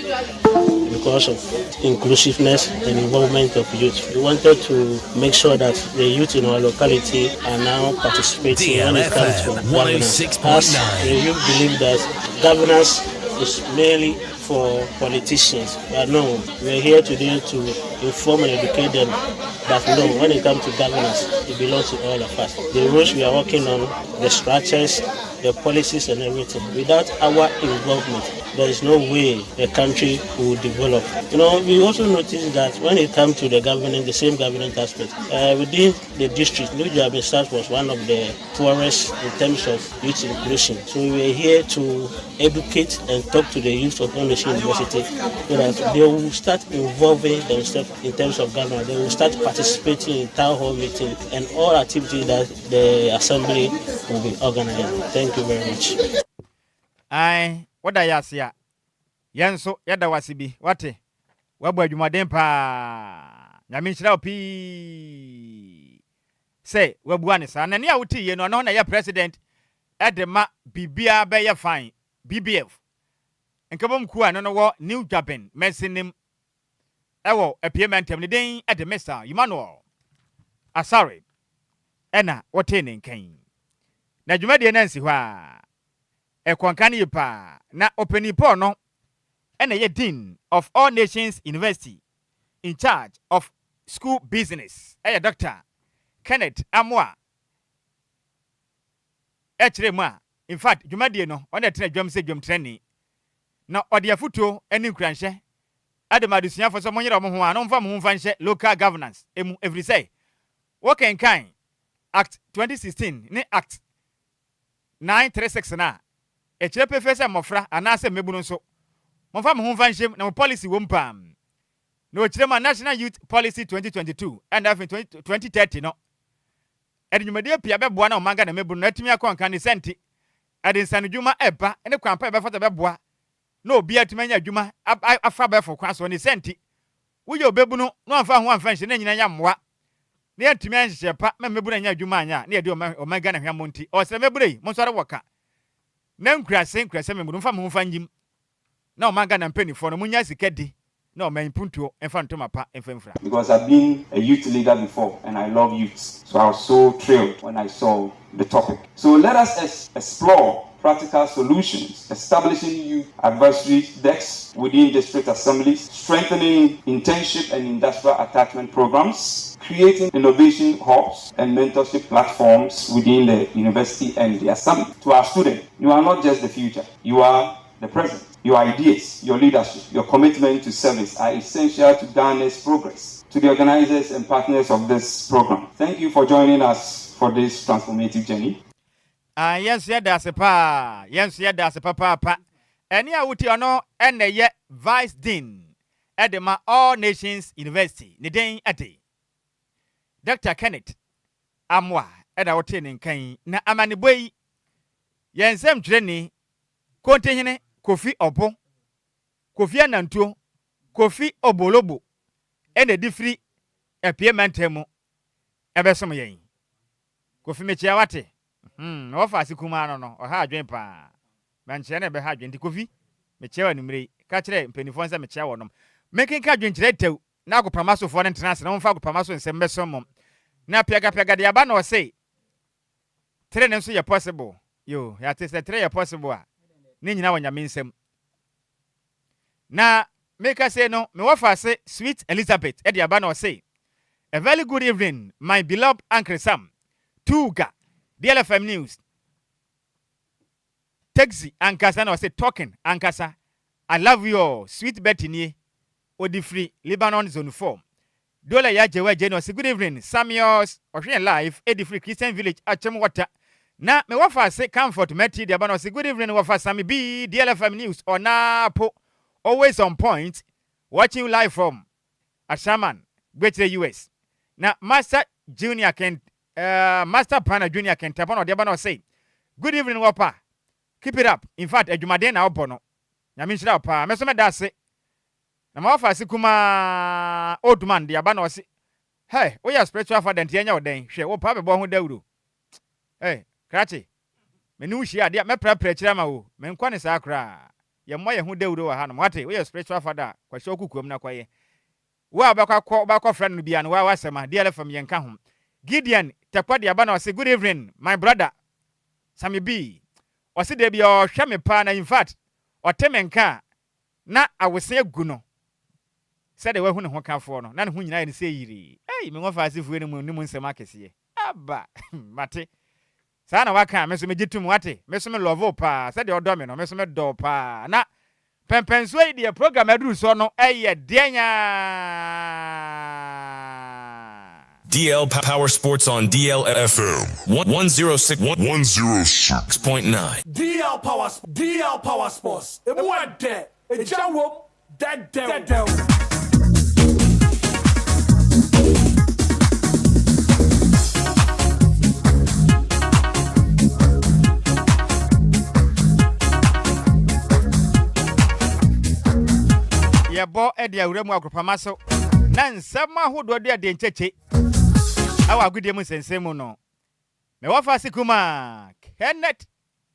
Speaker 14: because of inclusiveness and involvement of youth. We wanted to make sure that the youth in our locality are now participating when it comes to governance. As the youth believe that governance is merely for politicians. But no, we're here today to inform and educate them that no, when it comes to governance, it belongs to all of us. The rules we are working on, the structures, the policies and everything. Without our involvement, there is no way the country will develop. You know, we also noticed that when it comes to the governance, the same governance aspect, within the district, Nhyiraba South was one of the poorest in terms of youth inclusion. So we were here to educate and talk to the youth of Nhyiraba University so that they will start involving themselves in terms of governance. They will start participating in town hall meetings and all activities that the assembly will be organizing. Thank you very much.
Speaker 3: Aye. What I ask ya? Yanso yada wasibi. Wate? Wabu adwumaden pa. Nyame nhyira opi. Say wabu ane sa na ne a wuti ye no na ya president edema bibia be ye fine. BBF. Enkabom ku ano no wo New Japan Mensinim. Ewo apiementem ne den ede Mr. Emmanuel Asare. Ena wote ne nkan. Na dwumade na nsi hɔ a ekwankane yipa na openipo no ena ye dean of All Nations University in charge of school business Dr. Kenneth Amwa Echrema. In fact dwumade no ona tena dwam se dwam training na ode afuto eni nkranhye ademadusia fo so monyere mo ho a no mfa mo ho mfa nhye local governance emu every say working kind Act 2016 ne Act 936 na echire pefese mofra anase mebunu nso momfa mo ho fanshem na mo policy wo mpam na ochire ma National Youth Policy 2022 and after 2030 no edwumade pia beboa na omanga na mebunu na atimi akonka ne senti adinsanudwuma eba ne kwampa befota beboa na obi atimanya adwuma afa befo kwaso ne senti wuye obebunu no amfa ho amfa nhye na nyina nya mmoa ne atimi anhye pa mebunu anya adwuma anya na yede omanga na hwamonti osere mebunu yi monsore woka na nkurase me mfa mo mfa nyim na o manga na mpanifo no munya sikadi na o man puntuo emfa ntoma pa emfa
Speaker 15: because I've been a youth leader before and I love youths, so I was so thrilled when I saw the topic. So let us explore practical solutions, establishing youth advisory desks within district assemblies, strengthening internship and industrial attachment programs, creating innovation hubs and mentorship platforms within the university and the assembly. To our students, you are not just the future, you are the present. Your ideas, your leadership, your commitment to service are essential to Ghana's progress. To the organizers and partners of this program, thank you for joining us for this transformative journey.
Speaker 3: Yes, that's a pa. Yes, that's a papa. And yeah, wuti ono ene ye Vice Dean at the All Nations University. Nideng ate. Dr. Kenneth Amwa at our training kan na amani boy. Yensem training kontehene Kofi Obo, Kofi Anantuo, Kofi Obolobo, and the different appearmentemo. Ebesom yen. Kofi Mechiawate. Ofa Sikumano no, or hard dream pa. Manchana be hard drink Kofi. Mechiawa numre, catcher, Penifonsa Mechiawanum. Making cardin to now go Pramaso for international, Fago Pramaso and Sembesom. Na Piaga the Abano say. Train them so you're possible. You, that is a tray possible. Nina when you mean some. Na make us say no, me wafa say sweet Elizabeth, Eddie Abano say. A very good evening, my beloved Uncle Sam. Tuga, DLFM News. Taxi, Ankasa, no say talking, Ankasa. I love you all, sweet Betty Ni, Odi Free, Lebanon Zone 4. Dola ya Jewe Jeno, say good evening, Samuels, Ocean Life, Eddie Free Christian Village, Achemwater. Na me wafa say comfort Meti the Abano say good evening wafa Sammy B DLFM News or na po always on point watching you live from Ashaman Greater US. Na Master Junior can Master Pana Junior can tap on the Abano say good evening wapa keep it up in fact ejumade na obono na me nshira pa me so me da se na ma wafa say kuma old man the Abano say hey we are spiritual father ntenya oden hwe wo pa be bo ho dawuro hey Krachi, menu shia dia me prepare chira ma wo me nkwa ne saa kra ye mo ye hu dawuro wa ha no mate we spiritual father kwa sho kukuom na kwaye wa ba friend no bia no wa wasema DLFM ye nka ho Gideon tekwa dia ba na say good evening my brother Sammy B o se de bia o hwe me pa na in fact o teme nka na awose agu no se de wa hu ne ho kafo no na ne hu nyina ne se yiri me ngo fa asifu ne mu nsema kese aba mate Sana waka meso mejitum wate meso me love pa said the odo me no meso me do pa na pempenso e the program aduru so no eye denya
Speaker 2: DL Power Sports on DLFM 106.9
Speaker 16: DL Power Sports e mo ade e jawo dead
Speaker 3: Yebo edi awuremu akropama so na nsema hodo de ade ncheche awa agudie mu sensemu no me wafa sikuma Kenneth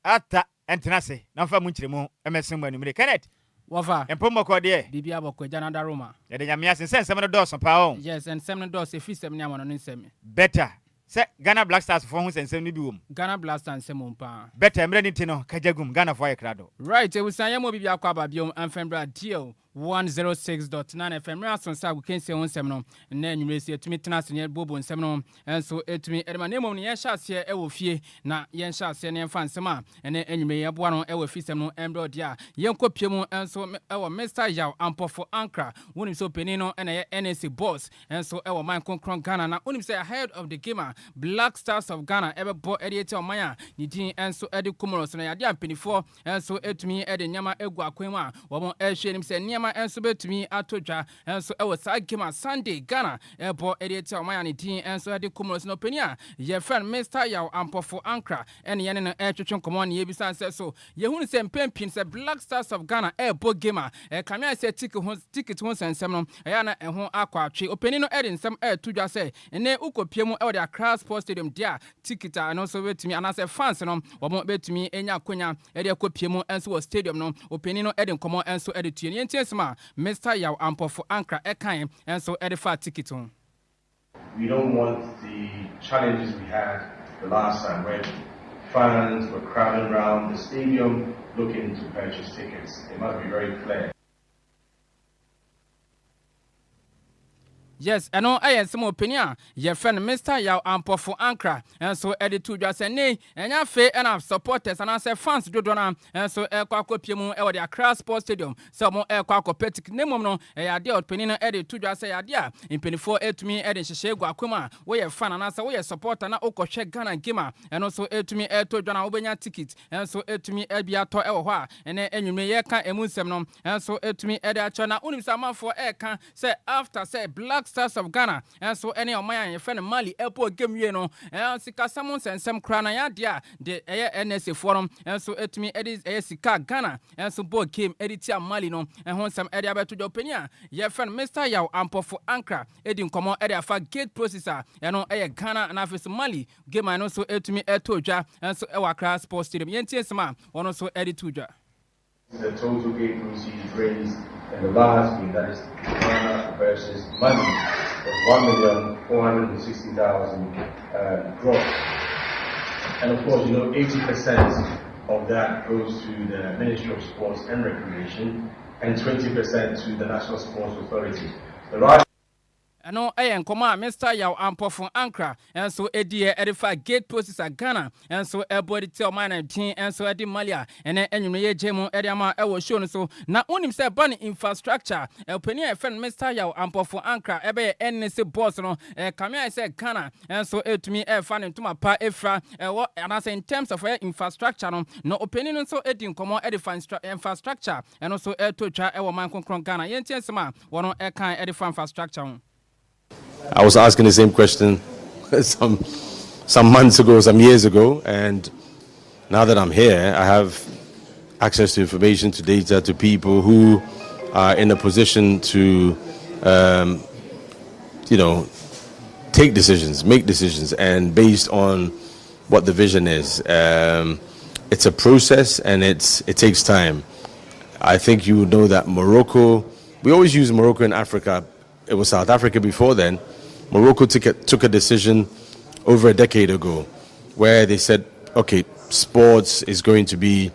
Speaker 3: ata entenase na mfa mu nkyiremu emesemu anumire Kenneth
Speaker 17: wafa
Speaker 3: empomo ko de
Speaker 17: bibia abokọ Canada Roma
Speaker 3: ye de nyamia sensem no do so pa on
Speaker 17: yes ensem no do se fisem ni amano nsem
Speaker 3: better se Ghana Black Stars for hu sensem ni bi wom
Speaker 17: Ghana Black Stars nsem mpa
Speaker 3: better emre ni tino kajagum Ghana for yekrado
Speaker 17: right e wusanye mo bibia akwa babiom amfembra deal 106.9 FM Rason sa ku kense wonsem no na nwumresi etumi tena so ne bobo nsem no enso etumi edema ne mom ne ye hyase e wo fie na ye hyase ne mfa nsem a ene enwume ye boa no e wo fisem no embroid a ye nkopie mu enso e wo Mr. Yaw Ampofo Ankra wonim so peni no ene ye NSC boss enso e wo man konkron Ghana na wonim say ahead of the game Black Stars of Ghana ebe bo ediete o man a ni din enso edi kumoro so na yade ampenifo enso etumi ede nyama egu akwan mu a wo mo ehwe nim say enema enso betumi atodwa enso ewo sa game Sunday Ghana ebo ediate omaya ne din enso de kumulos no penia ye friend Mr. Yaw Ampofo Ankra ene ye ne twetwe komo ne yebisa se so ye hunu se mpempin se Black Stars of Ghana ebo game kamia se ticket ho sensem no ya na ho akwa atwe openi no ede nsem tudwa se ene ukopiemu e de Accra Sports Stadium dia ticket no so betumi anase fans no wo betumi enya akonya e de kopiemu enso wo stadium no openi no ede nkomo enso ede tue ne entiesema Mr. Yaw Ampofo Ankra ekan enso ede fa ticket on.
Speaker 18: We don't want the challenges we had the last time when fans were crowding around the stadium looking to purchase tickets. It must be very clear.
Speaker 17: Yes, and I am some opinion. Your friend Mr. Yaw Ampofo Ankra, and so edit to just say nay, and I fair and have supporters and I say fans do dona, and so Quaco Piemu or the Accra Sports Stadium, some more Quaco Petic Nemono, a idea of Penina edit to just say idea in 24 to me edit Shego Akuma, where your fan and answer where your supporter and Oko Shek Ghana Gima, and also to me to Jana Obenya ticket, and so to me Elbiato Ewa, and then you may can emusemnom, and so to me Edia Chana Unisama for Eka, say after say Black Stars of Ghana and so any of my friend Mali airport game you know and sika someone and some crana ya dia the NSA forum and so it me edit sika Ghana and so board game editia Mali no and hon some area beto the opinion your friend Mr. Yaw Ampofo Ankra edin komo area for gate processor and no Ghana and afis Mali game and also it me etoja and so Accra Sports Stadium yentiesma one also edit toja.
Speaker 18: The total gate proceeds raised in the last week, that is Ghana versus Mali, was 1,460,000 gross. And of course, 80% of that goes to the Ministry of Sports and Recreation, and 20% to the National Sports Authority.
Speaker 17: No, I am Mr. Yaw Ampofo Ankra, and so Eddie edify gate processor Ghana, and so everybody tell my 19, and so Eddie Malia, and then anyway, Jemo Ediama, I was shown so now only himself bunny infrastructure, a penny friend Mr. Yaw Ampofo Ankra, ebe NC boss, no, come here, I said Ghana, and so to me, fan to my pa Efra, and I say in terms of infrastructure, no opinion, so Eddie come on edify infrastructure, and also to try our man concron Ghana, Yentiesma, one on air edify infrastructure.
Speaker 19: I was asking the same question some months ago, some years ago, and now that I'm here, I have access to information, to data, to people who are in a position to, take decisions, make decisions, and based on what the vision is. It's a process, and it takes time. I think you would know that Morocco, we always use Morocco in Africa. It was South Africa before then. Morocco took a decision over a decade ago where they said, okay, sports is going to be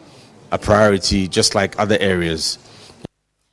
Speaker 19: a priority just like other areas.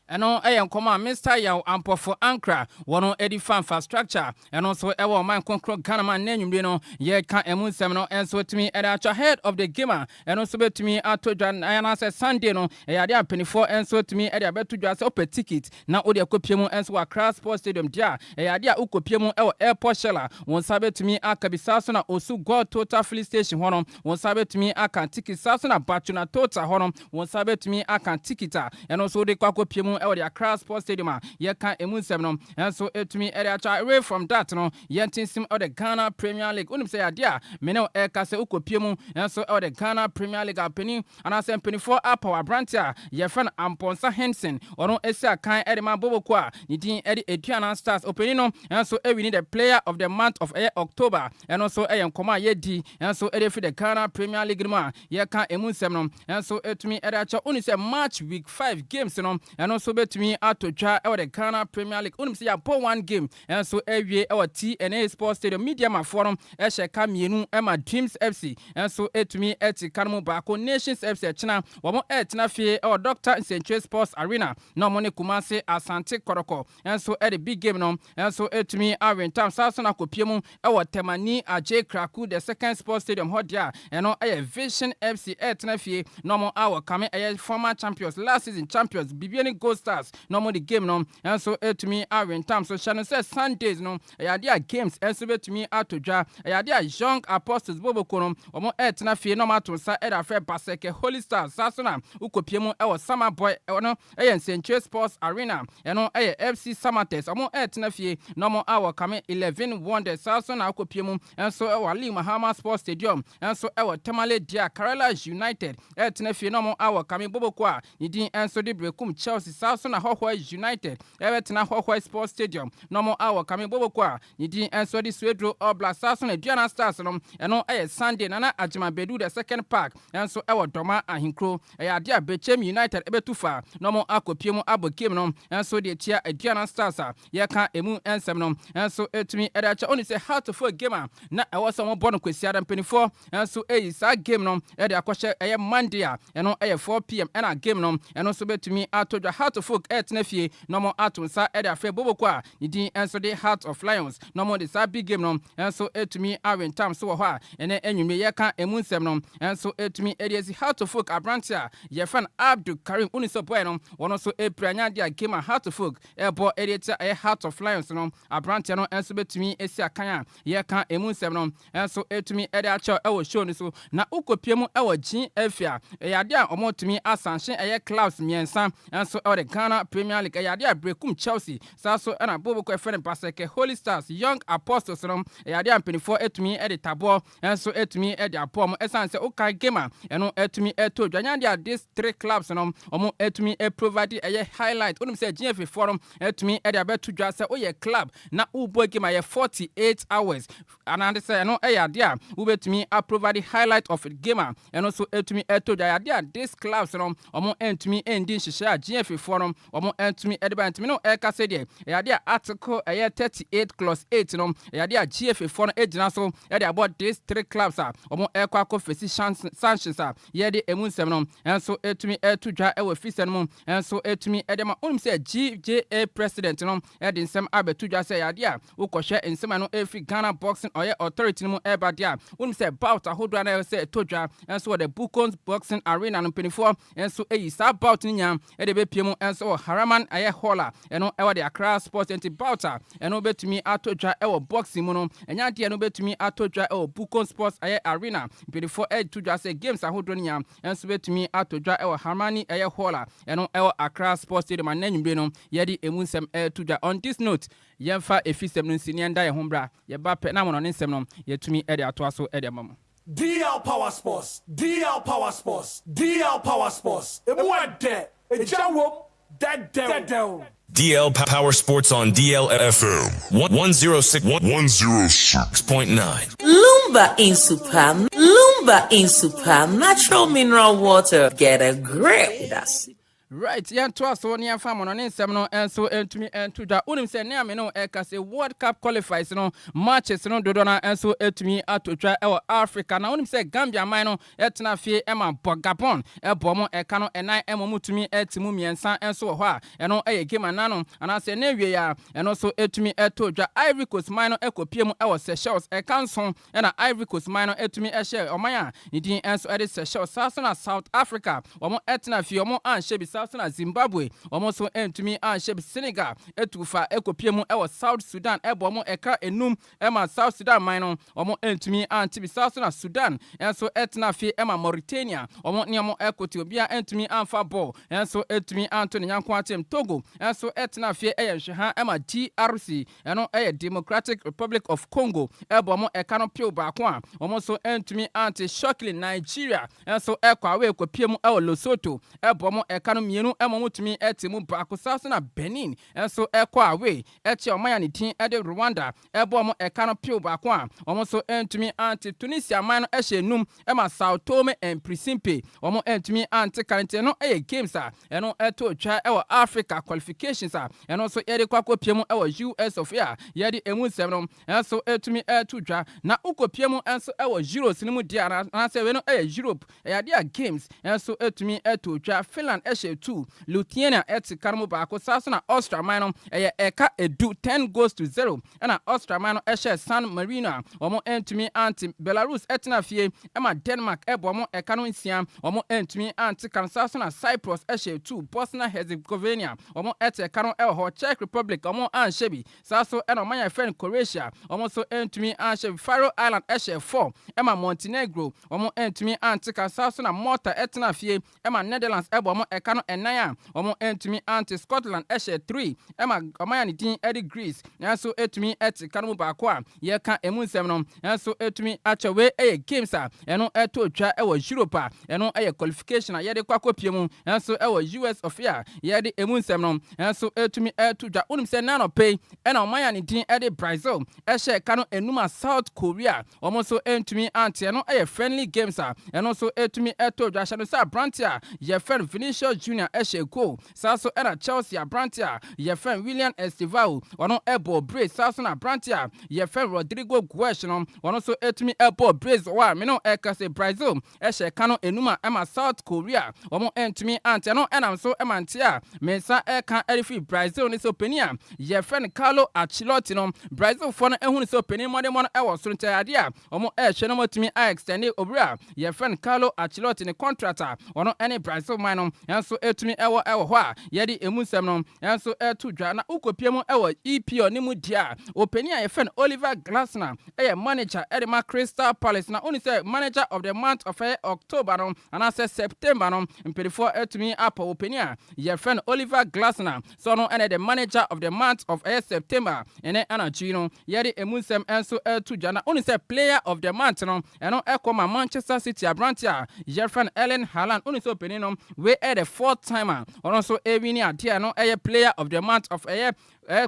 Speaker 17: And I am Mr. Yaw Ampofo Ankra, one edify infrastructure, and also our man concrete Ghana man name, ye can emun seminar, and so to me at the head of the gamer, and also to me at and I said Sunday, no, a idea penny for, and so to me at a better just up a ticket. Now, Odia Copiemo and so Accra Sports Stadium, dear, a idea Ukopiemo airport sheller, one sabe to me at Kabisasona, also go total filling station, one sabe to me I can ticket Sasona, Batuna Tota, one sabe to me I can ticket, and also the Copiemo. The Accra Sports Stadium, ye can emun and so to me away from that, no, yentin sim of the Ghana Premier League. Unim say idea, meno kase ukopiemu, and so the Ghana Premier League penny, and I send penny for up our brancher, ye friend Amponsa Henson, or no Esa Kai Edema Bobokwa, Nidin Eddie Ediana Stars Openino, and so we need a player of the month of October, and also I am Koma Yedi, and so Eddie for the Ghana Premier League, ye can emun and so to me only say March week 5 games, and also to me out to try our the Ghana Premier League. Say a one game, and so every our TNA Sports Stadium Media Forum, Esha Kamienu, Emma Dreams FC, and so to me at Kanamu Bako Nations FC China, Wamo Etina Fee or Doctor in Central Sports Arena, no money Kumase Asante Koroko, and so at the big game, and so to me our in town Sasana Kopiemu, our Temani, J Kraku, the second Sports Stadium Hodia, and no a Vision FC Etina Fee, no more our coming former champions, last season champions, Bibiani Ghost Stars no more the game no and so to me are in time so Shannon says Sundays no ya games and so to me out to ja ya young apostles bobo kono omo na fie no mato sa era fe baseke Holy Stars sasona ukopiemu e Summer Boy no Century Sports Arena eno FC Samates omo na fie no mo awo kame 11 Wonders sasona ukopiemu enso e Ali Mahama Sports Stadium enso e Tamale Dia Kerala United na fie no mo awo kame bobo kwa nidin enso de brekum Chelsea sasona Hohoi United tena Hohoi Sports Stadium no mo awo kame bobo kwa nidin enso de Swedro Obla sasona Diana Stars no eno Sunday nana Ajima Bedu the second park enso ewo Doma Ahinkro dia Bechem United ebetufa no mo akopiemu abokem no enso de tia Diana Stars ye kan emu ensem no enso etumi edacha oni say how to for game na ewo so mo bono kwesi adam 24 enso sa game no e de akɔhye Monday eno 4 pm na game no eno so betumi atodwa how to folk etna fie no mo atonsa e de afa boboko a nidin enso de Heart of Lions no mo de sa big game no enso etumi awen tam so ho a ene enwume ye kan emu nsem no enso etumi ediesi How to folk abrantia ye fan Abdul Karim uniso boy no wono so epranya dia game How to folk ebo editor Heart of Lions no abrantia no enso betumi esi akan ye kan emu nsem no enso etumi edi acho ewo show ni so na ukopiemu ewo gin afia yade a omotumi asanhye clubs miensa enso ewo the Ghana Premier League yade a brekum Chelsea saso na bobo ko efene baseke Holy Stars Young Apostles no yade a 24 etumi edi tabo enso etumi edi apom esanse ukai game eno etumi eto dwanya dia these three clubs no omo etumi provide highlight onum se GFA forum etumi edi abeto dwa se oye club na ubo game 48 hours and say no yade a ubetumi provide highlight of the game eno so etumi eto dwa yade a these clubs no omo etumi endin hihye GFA forum omo etumi edi ba etumi no eka se de yade article 38 clause 8 no yade a GFA forum ejina so yade about these three clubs omo ekwa ko fesi Sanchez yede emunsem no enso etumi etudwa ewo fisen mu enso etumi edema onum se GJA president no ede nsem abetudwa se yade a ukohwe nsem no efi Ghana Boxing Authority no ebade a onum se bout ahodwa na se etudwa enso the Bukons Boxing Arena no 24 enso sa bout nya ede bepiemu enso Haraman Hola eno ewo the Accra Sports bout eno betumi atodwa ewo boxing mu no enya de no betumi atodwa ewo Bukons Sports Arena 24 etudwa se games ahodro nya enso betumi atodwa ewo Harmani Hola eno ewo Accra Sports Stadium ananyumbe no yedi emunsem etudwa. On this note yemfa efisem no sinianda ye hombra ye ba pe na mo no nsem no yetumi ede atoaso ede mamo
Speaker 16: DL Power Sports, DL Power Sports, DL Power Sports. Emwade, ejawo, dead.
Speaker 2: DL Power Sports on DLFM 106.9.
Speaker 20: Lumba in super, natural mineral water. Get a grip with us.
Speaker 17: Right, to so near farm on nsem no enso entumi entuda unim se ne ame no eka se World Cup qualifiers no matches no dodona enso etumi atotwa ewo Africa na unim se Gambia man no etna fie ema Gabon ebomo eka no enan emomutumi etimu miensa enso ho a eno game nano ana se ne wie ya eno so etumi etodwa Ivory Coast man no ekopiemu ewo Seychelles ekanson na Ivory Coast man no etumi ehye omanya nidin enso ede Seychelles sasona South Africa omo etna fie omo anhye bi na Zimbabwe almost entumi anship Senegal etufa ekopiemu ewo South Sudan ebomo eka enum ema South Sudan mino omo entumi antibi South Sudan enso etna fi ema Mauritania omo niamo ekoti obia entumi anfa ball enso etumi Anthony Nyanko atem Togo enso etna fi ehyeha ema DRC eno Democratic Republic of Congo ebomo eka no pio baako a omo so entumi anti shocking Nigeria enso ekwa we ekopiemu ewo Lesotho ebomo eka no mienu emomutumi etimu baako saso na Benin enso ekwa awe eche omaya ne tin ede Rwanda ebomo eka no pio baako a omo so entumi anti Tunisia man no ehye num ema Sao Tome and Principe omo entumi anti quarantine no games a eno eto twa ewo Africa qualifications a eno so yede kwakopiemu ewo US of A yede emunsem no enso etumi etudwa na ukopiemu enso ewo Euros ni mu dia na se we no Europe yade a games enso etumi etudwa Finland ehye 2 Lithuania eti karmo baako saso na Austria man eka edu 10 goals to 0 na Austria man San Marino omo entumi anti Belarus etina fie ema Denmark ebo eka no nsia omo entumi anti kansaso na Cyprus 2 Bosnia Herzegovina omo eka no ho Czech Republic omo anshebi saso ena manya friend Croatia omo so entumi anshebi Faroe Island 4 ema Montenegro omo entumi anti kansaso na Malta etina fie ema Netherlands ebo omo eka no enan omo entumi anti Scotland 3 ema omanya ni din Eddie Greece so etumi kanu baako a ye ka emu nsem no enso etumi achewe games a eno eto twa ewo Europe eno qualification a ye de kwakopie mu enso ewo US of ya ye de emu nsem no enso etumi eto twa unim se nano pay ena omanya ni din ede Brazil kanu enuma South Korea omo so entumi anti eno friendly games a eno so etumi eto twa shado sa Brantia ye friend Vinicius Junior goal saso ena Chelsea Brantia ye friend William Estivao ono ebo brace saso na Brantia ye friend Rodrigo Guesh no ono so etumi ebo brace wa me no ekase Brazil kanu enuma ema South Korea omo entumi anti no enam so emantia mensa eka erifi Brazil ni so penia ye friend Carlo Ancelotti no Brazil for no ehunu so penia mode mo ewo so ntade a omo no motumi extend obra ye friend Carlo Ancelotti ni contractor ono ene Brazil man no enso etumi ewo ho a ye di emusem no enso etu dwa na ukopie mu ewo EPO ni mu dia openia ye friend Oliver Glasner manager Edema Crystal Palace na only say manager of the month of October no and say September no mpelifo etumi apa openia ye friend Oliver Glasner so no and the manager of the month of September ene anachi no ye di emusem enso etu dwa na only say player of the month no eno ekoma Manchester City abrantia ye friend Erling Haaland only so openia no we the fourth timer ono so ewini adia no player of the month of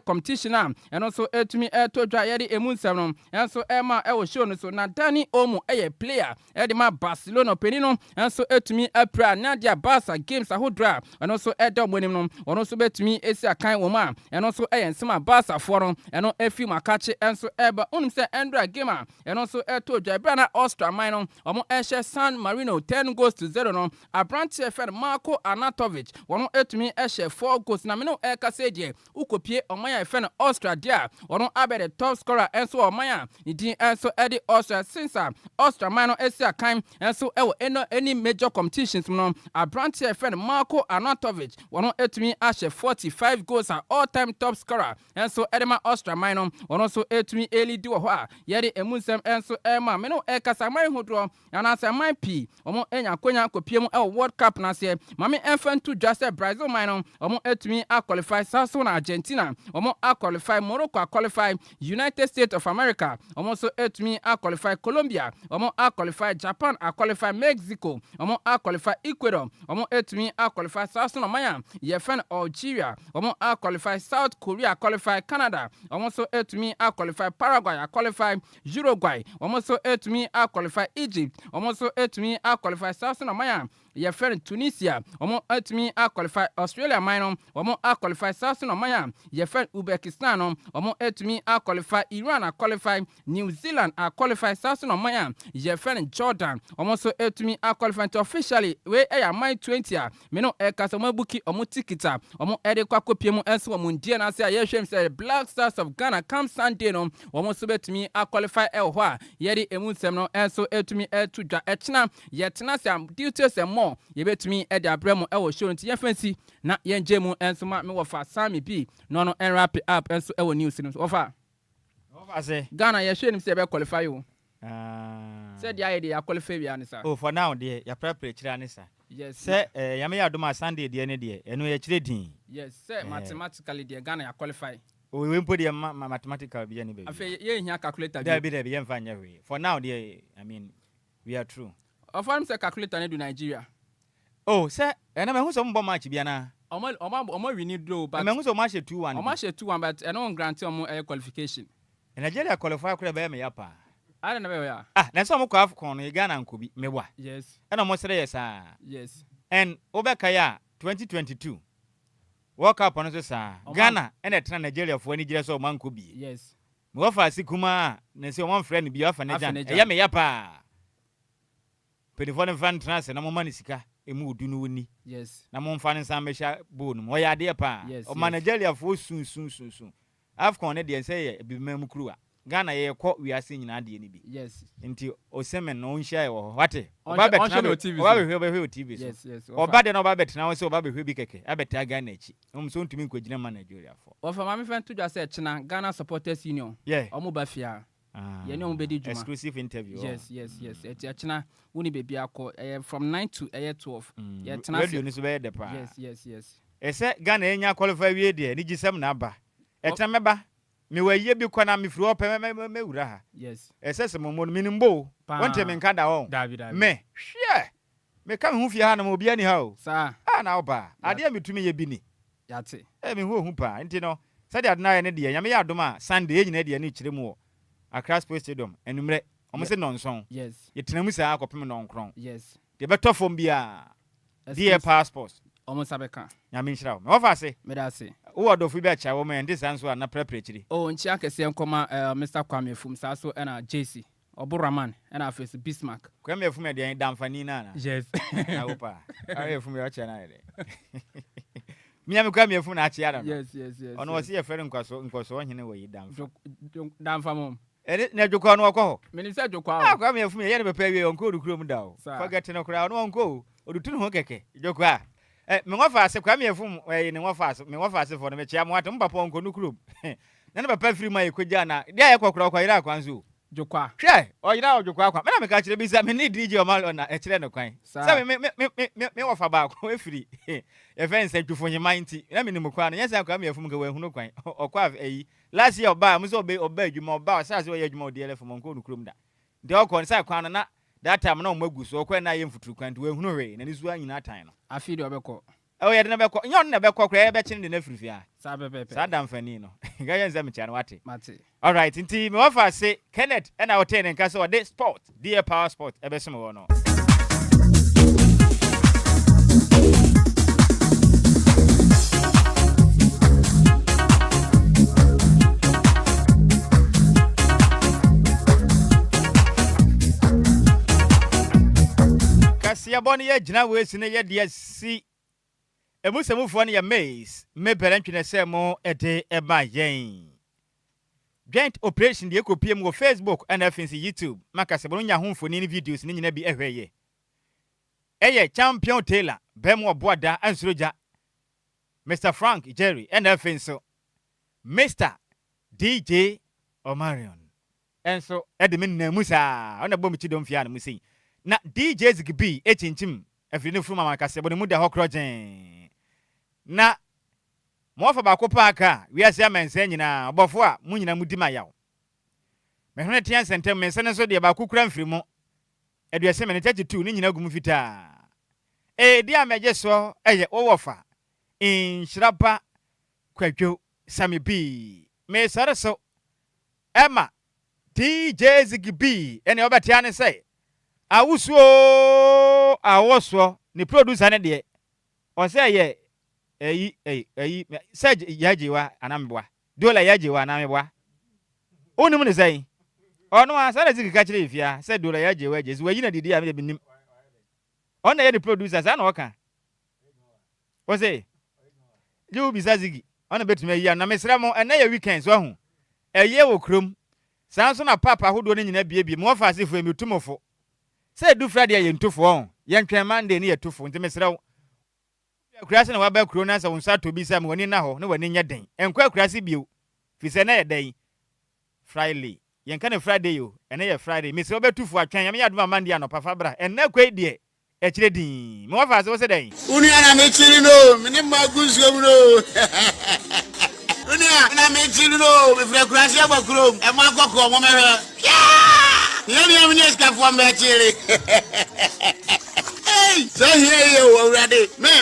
Speaker 17: competition and also etumi to dwa ye di emunsem no enso ema ewo show no so na Dani Olmo player di ma Barcelona penino enso etumi apra Nadia Barca games ahodra and also edom wenim no ono so betumi esi akan wo ma and also ensema Barca for no eno efi makache enso eba unim se Endra gamer and also to dwa bra na Austria man omo San Marino 10 goals to 0 no Abranche friend Marko Anatovic wono etumi 4 goals na me no kaseje ukopie omaya friend Austria dia wono abe the top scorer enso omaya idin enso edi Austria since Austria man no esi akan enso ewo any major competitions no Abranche friend Marko Anatovic wono etumi 45 goals all time top scorer enso edema Austria man no wono so etumi elidi wo ho a ye de emunsem enso ema me no kasa man hodro anasa man pi omo enya konya kopie mu World Cup na se mame enfantu just Brazil man no omo etumi qualify saso na Argentina omo qualify Morocco qualify United States of America omo so etumi qualify Colombia omo qualify Japan qualify Mexico omo qualify Ecuador omo etumi qualify saso na maya ye friend Algeria omo qualify South Korea qualify Canada omo so etumi qualify Paraguay qualify Uruguay omo so etumi qualify Egypt omo so etumi qualify saso na maya ye friend Tunisia omo etumi qualify Australia man omo qualify South no maya ye friend Uzbekistan omo etumi qualify Iran qualify New Zealand qualify South no maya ye friend Jordan omo so etumi qualify officially we my 20 me no kasa mo buki omo tikita omo ede kwakopie mu enso omo ndie na se ye hwem say Black Stars of Ghana come Sunday no omo so betumi qualify ho a ye di emunsem no enso etumi etudwa echina ye tena se details more ye betumi ede abramo ewo show nti ye fancy na ye njemu enso ma me wo fa Sammy B no no wrap it up enso ewo news no ofa
Speaker 3: say
Speaker 17: Ghana ye hwem se be qualify you said ya dey qualify bi anisa
Speaker 3: oh for now dey ya prepare kire anisa yes say ya me ya do ma Sunday dey ne dey eno ya kire din
Speaker 17: yes say mathematically dey Ghana ya qualify
Speaker 3: we put the mathematical be any baby
Speaker 17: afi ye hia calculator
Speaker 3: be ye mfa nya we for now dey I mean we are true
Speaker 17: of am say calculator ne do Nigeria
Speaker 3: oh say na me hu so mbo match bia na
Speaker 17: omo we need do but
Speaker 3: me hu so match 2-1
Speaker 17: omo 2-1 but eno grant omo qualification
Speaker 3: Nigeria qualify kure be me ya pa
Speaker 17: I don't know where
Speaker 3: na so mo kwa Afcon no Ghana nkobi mewa
Speaker 17: yes
Speaker 3: na mo sere yes
Speaker 17: yes
Speaker 3: and obeka ya 2022 World Cup on so sa Ghana and the Nigeria for any jira so man nkobi
Speaker 17: yes
Speaker 3: me wafa sikuma na se one friend bi wafa ne jan ya me ya pa pelefone fan transfer na mo mani sika emu du no ni
Speaker 17: yes
Speaker 3: na mo mfa ne san mesha bo no oya de pa o manageria fo sun afcon ne de say bi mem kruwa Ghana ye ko wiase nyina de ni bi
Speaker 17: yes
Speaker 3: nti osemen no nhia wo wate oba betena oba TV
Speaker 17: yes yes
Speaker 3: oba de no oba betena wo say oba behwe bi keke abeta Ghana echi so ntumi nkogina manageria fo
Speaker 17: ofa mama fan to just say china Ghana Supporters Union omo ba fia ye ne omo be di juma
Speaker 3: exclusive interview
Speaker 17: yes eti china woni bebi akọ from 9 to 12 ye china
Speaker 3: radio ni so be de pa
Speaker 17: yes
Speaker 3: ese Ghana enya qualify wie de ni gisem na aba etena meba me waye bi kwana me firi opa me wura ha
Speaker 17: yes
Speaker 3: esese mo minimbo wonte me nkada ho me hwe me ka me hu fie ha na mo bia ni ha o
Speaker 17: sa
Speaker 3: na oba ade metumi ye bi ni
Speaker 17: yate
Speaker 3: me hu pa nti no sade ade na ye ne de nyame ya adoma Sunday ye nyina de ne kire mu Accra Sports Stadium enumre omo se nonson
Speaker 17: yes
Speaker 3: ye tena mu sa akopem nonkron
Speaker 17: yes
Speaker 3: de beto fom bia DL passports
Speaker 17: omo sabeka
Speaker 3: nyame nshira me ofa se
Speaker 17: me da se
Speaker 3: wo odofu bi a cha wo me ndi sanso na prepare chiri
Speaker 17: nchi akese nkoma Mr. Kwame Fum sa so na JC Oburaman na face Bismarck
Speaker 3: Kwame Fum e de damfani na
Speaker 17: yes
Speaker 3: awopa aye Fum e cha na ere Miami Kwame Fum na achia no
Speaker 17: yes
Speaker 3: ono wose ye fere nkoso ohene wo yi
Speaker 17: damfa mom
Speaker 3: na djokwa no okọ
Speaker 17: minisa djokwa
Speaker 3: Kwame Fum ye ne bepa wie onko odukuro da o forget no kra no onko odutunu ho keke djokwa me ngofa ase Kwame Fum ne ngofa ase fo no me chia mo ato mpapa onko no kuro na ne bepa free mai koja na dia ye kokora kwa ira kwanzo
Speaker 17: djokwa
Speaker 3: hwe oyira djokwa kwa me ka kire bi sa me ni DJ o mal na e kire no kwan sa me wofa ba ko e free e fence djufo nyima nti na me ni mukwa no yesa Kwame Fum ga we hunu kwan okwa eyi last year oba muso oba adwuma oba sa se we adwuma DLFM onko no kuro da de okọ nsa kwan na that time na omagu so okwa na ye mfuturu kwan we hunu we na ni zuwa nyina tan no
Speaker 17: afi de obekọ
Speaker 3: ye de na beko nyon na beko kra ye be chin de na frifia
Speaker 17: sa pepepe
Speaker 3: sa damfani no ga ye nzam cha no wate
Speaker 17: mate
Speaker 3: all right nti me wafa se Kenneth and our ten nka so de sport DL Power Sport e be some wo no kasi aboni ye gina we sine ye de si emusemufo ne ye maze me berantwene se mo ede eba yen joint operation de ekopiem wo Facebook and YouTube makase bono nya homfoni ni videos ni nyina bi ehweye eye champion Taylor bemo oboada ansuroja Mr. Frank Jerry and so Mr. DJ Omarion enso edmin na musa ona bomichi dom fia na musi na DJ Zigby echinchim afiri ne furu makase bono mu da hokrojen na mofa ba ko paaka wiase amansa nyina obofo a mu nyina mudi mayaw me hone tian sentem me sene so de ba kukura mfiri mu eduase me ne 32 ni nyina gum fita di ameje so eye wowofa Nhyiraba Kwadwo Sammy B me sare so Emma DJ Zigby ene obatia ne say awoso ni producer ne de on say ye say yajiwa anambwa dola yajiwa anambwa onum ne say ono asara zikika kire ifia say dola yajiwa jezi wayi na didi am de binim on na ye the producer say na oka o say you bi zazigi on betuma yi na mesra mo na ye weekends wa hu eye wo krom sanso na papa hodo ne nyina bie mo fa asefo emi tumofo say du Friday ye ntofo on ye ntwen Monday ne ye tofo nti mesra kurase na waba kuro na sa wonsa to bi sa me woni na ho ne woni nya den enkwa kurase bio fi se na ye den Friday yen kan Friday yo ene ye Friday mesra obetufo atwen yam ya duma Monday anopa fa bra enne kwa die e kire din me wafa se wo se den
Speaker 13: uni ana me chiri no me ne magunso mu no uni ana me chiri no me fra kurase abakuro e ma kokko mo mehwe yemi yemi ne ska fo me chiri hey so here you already man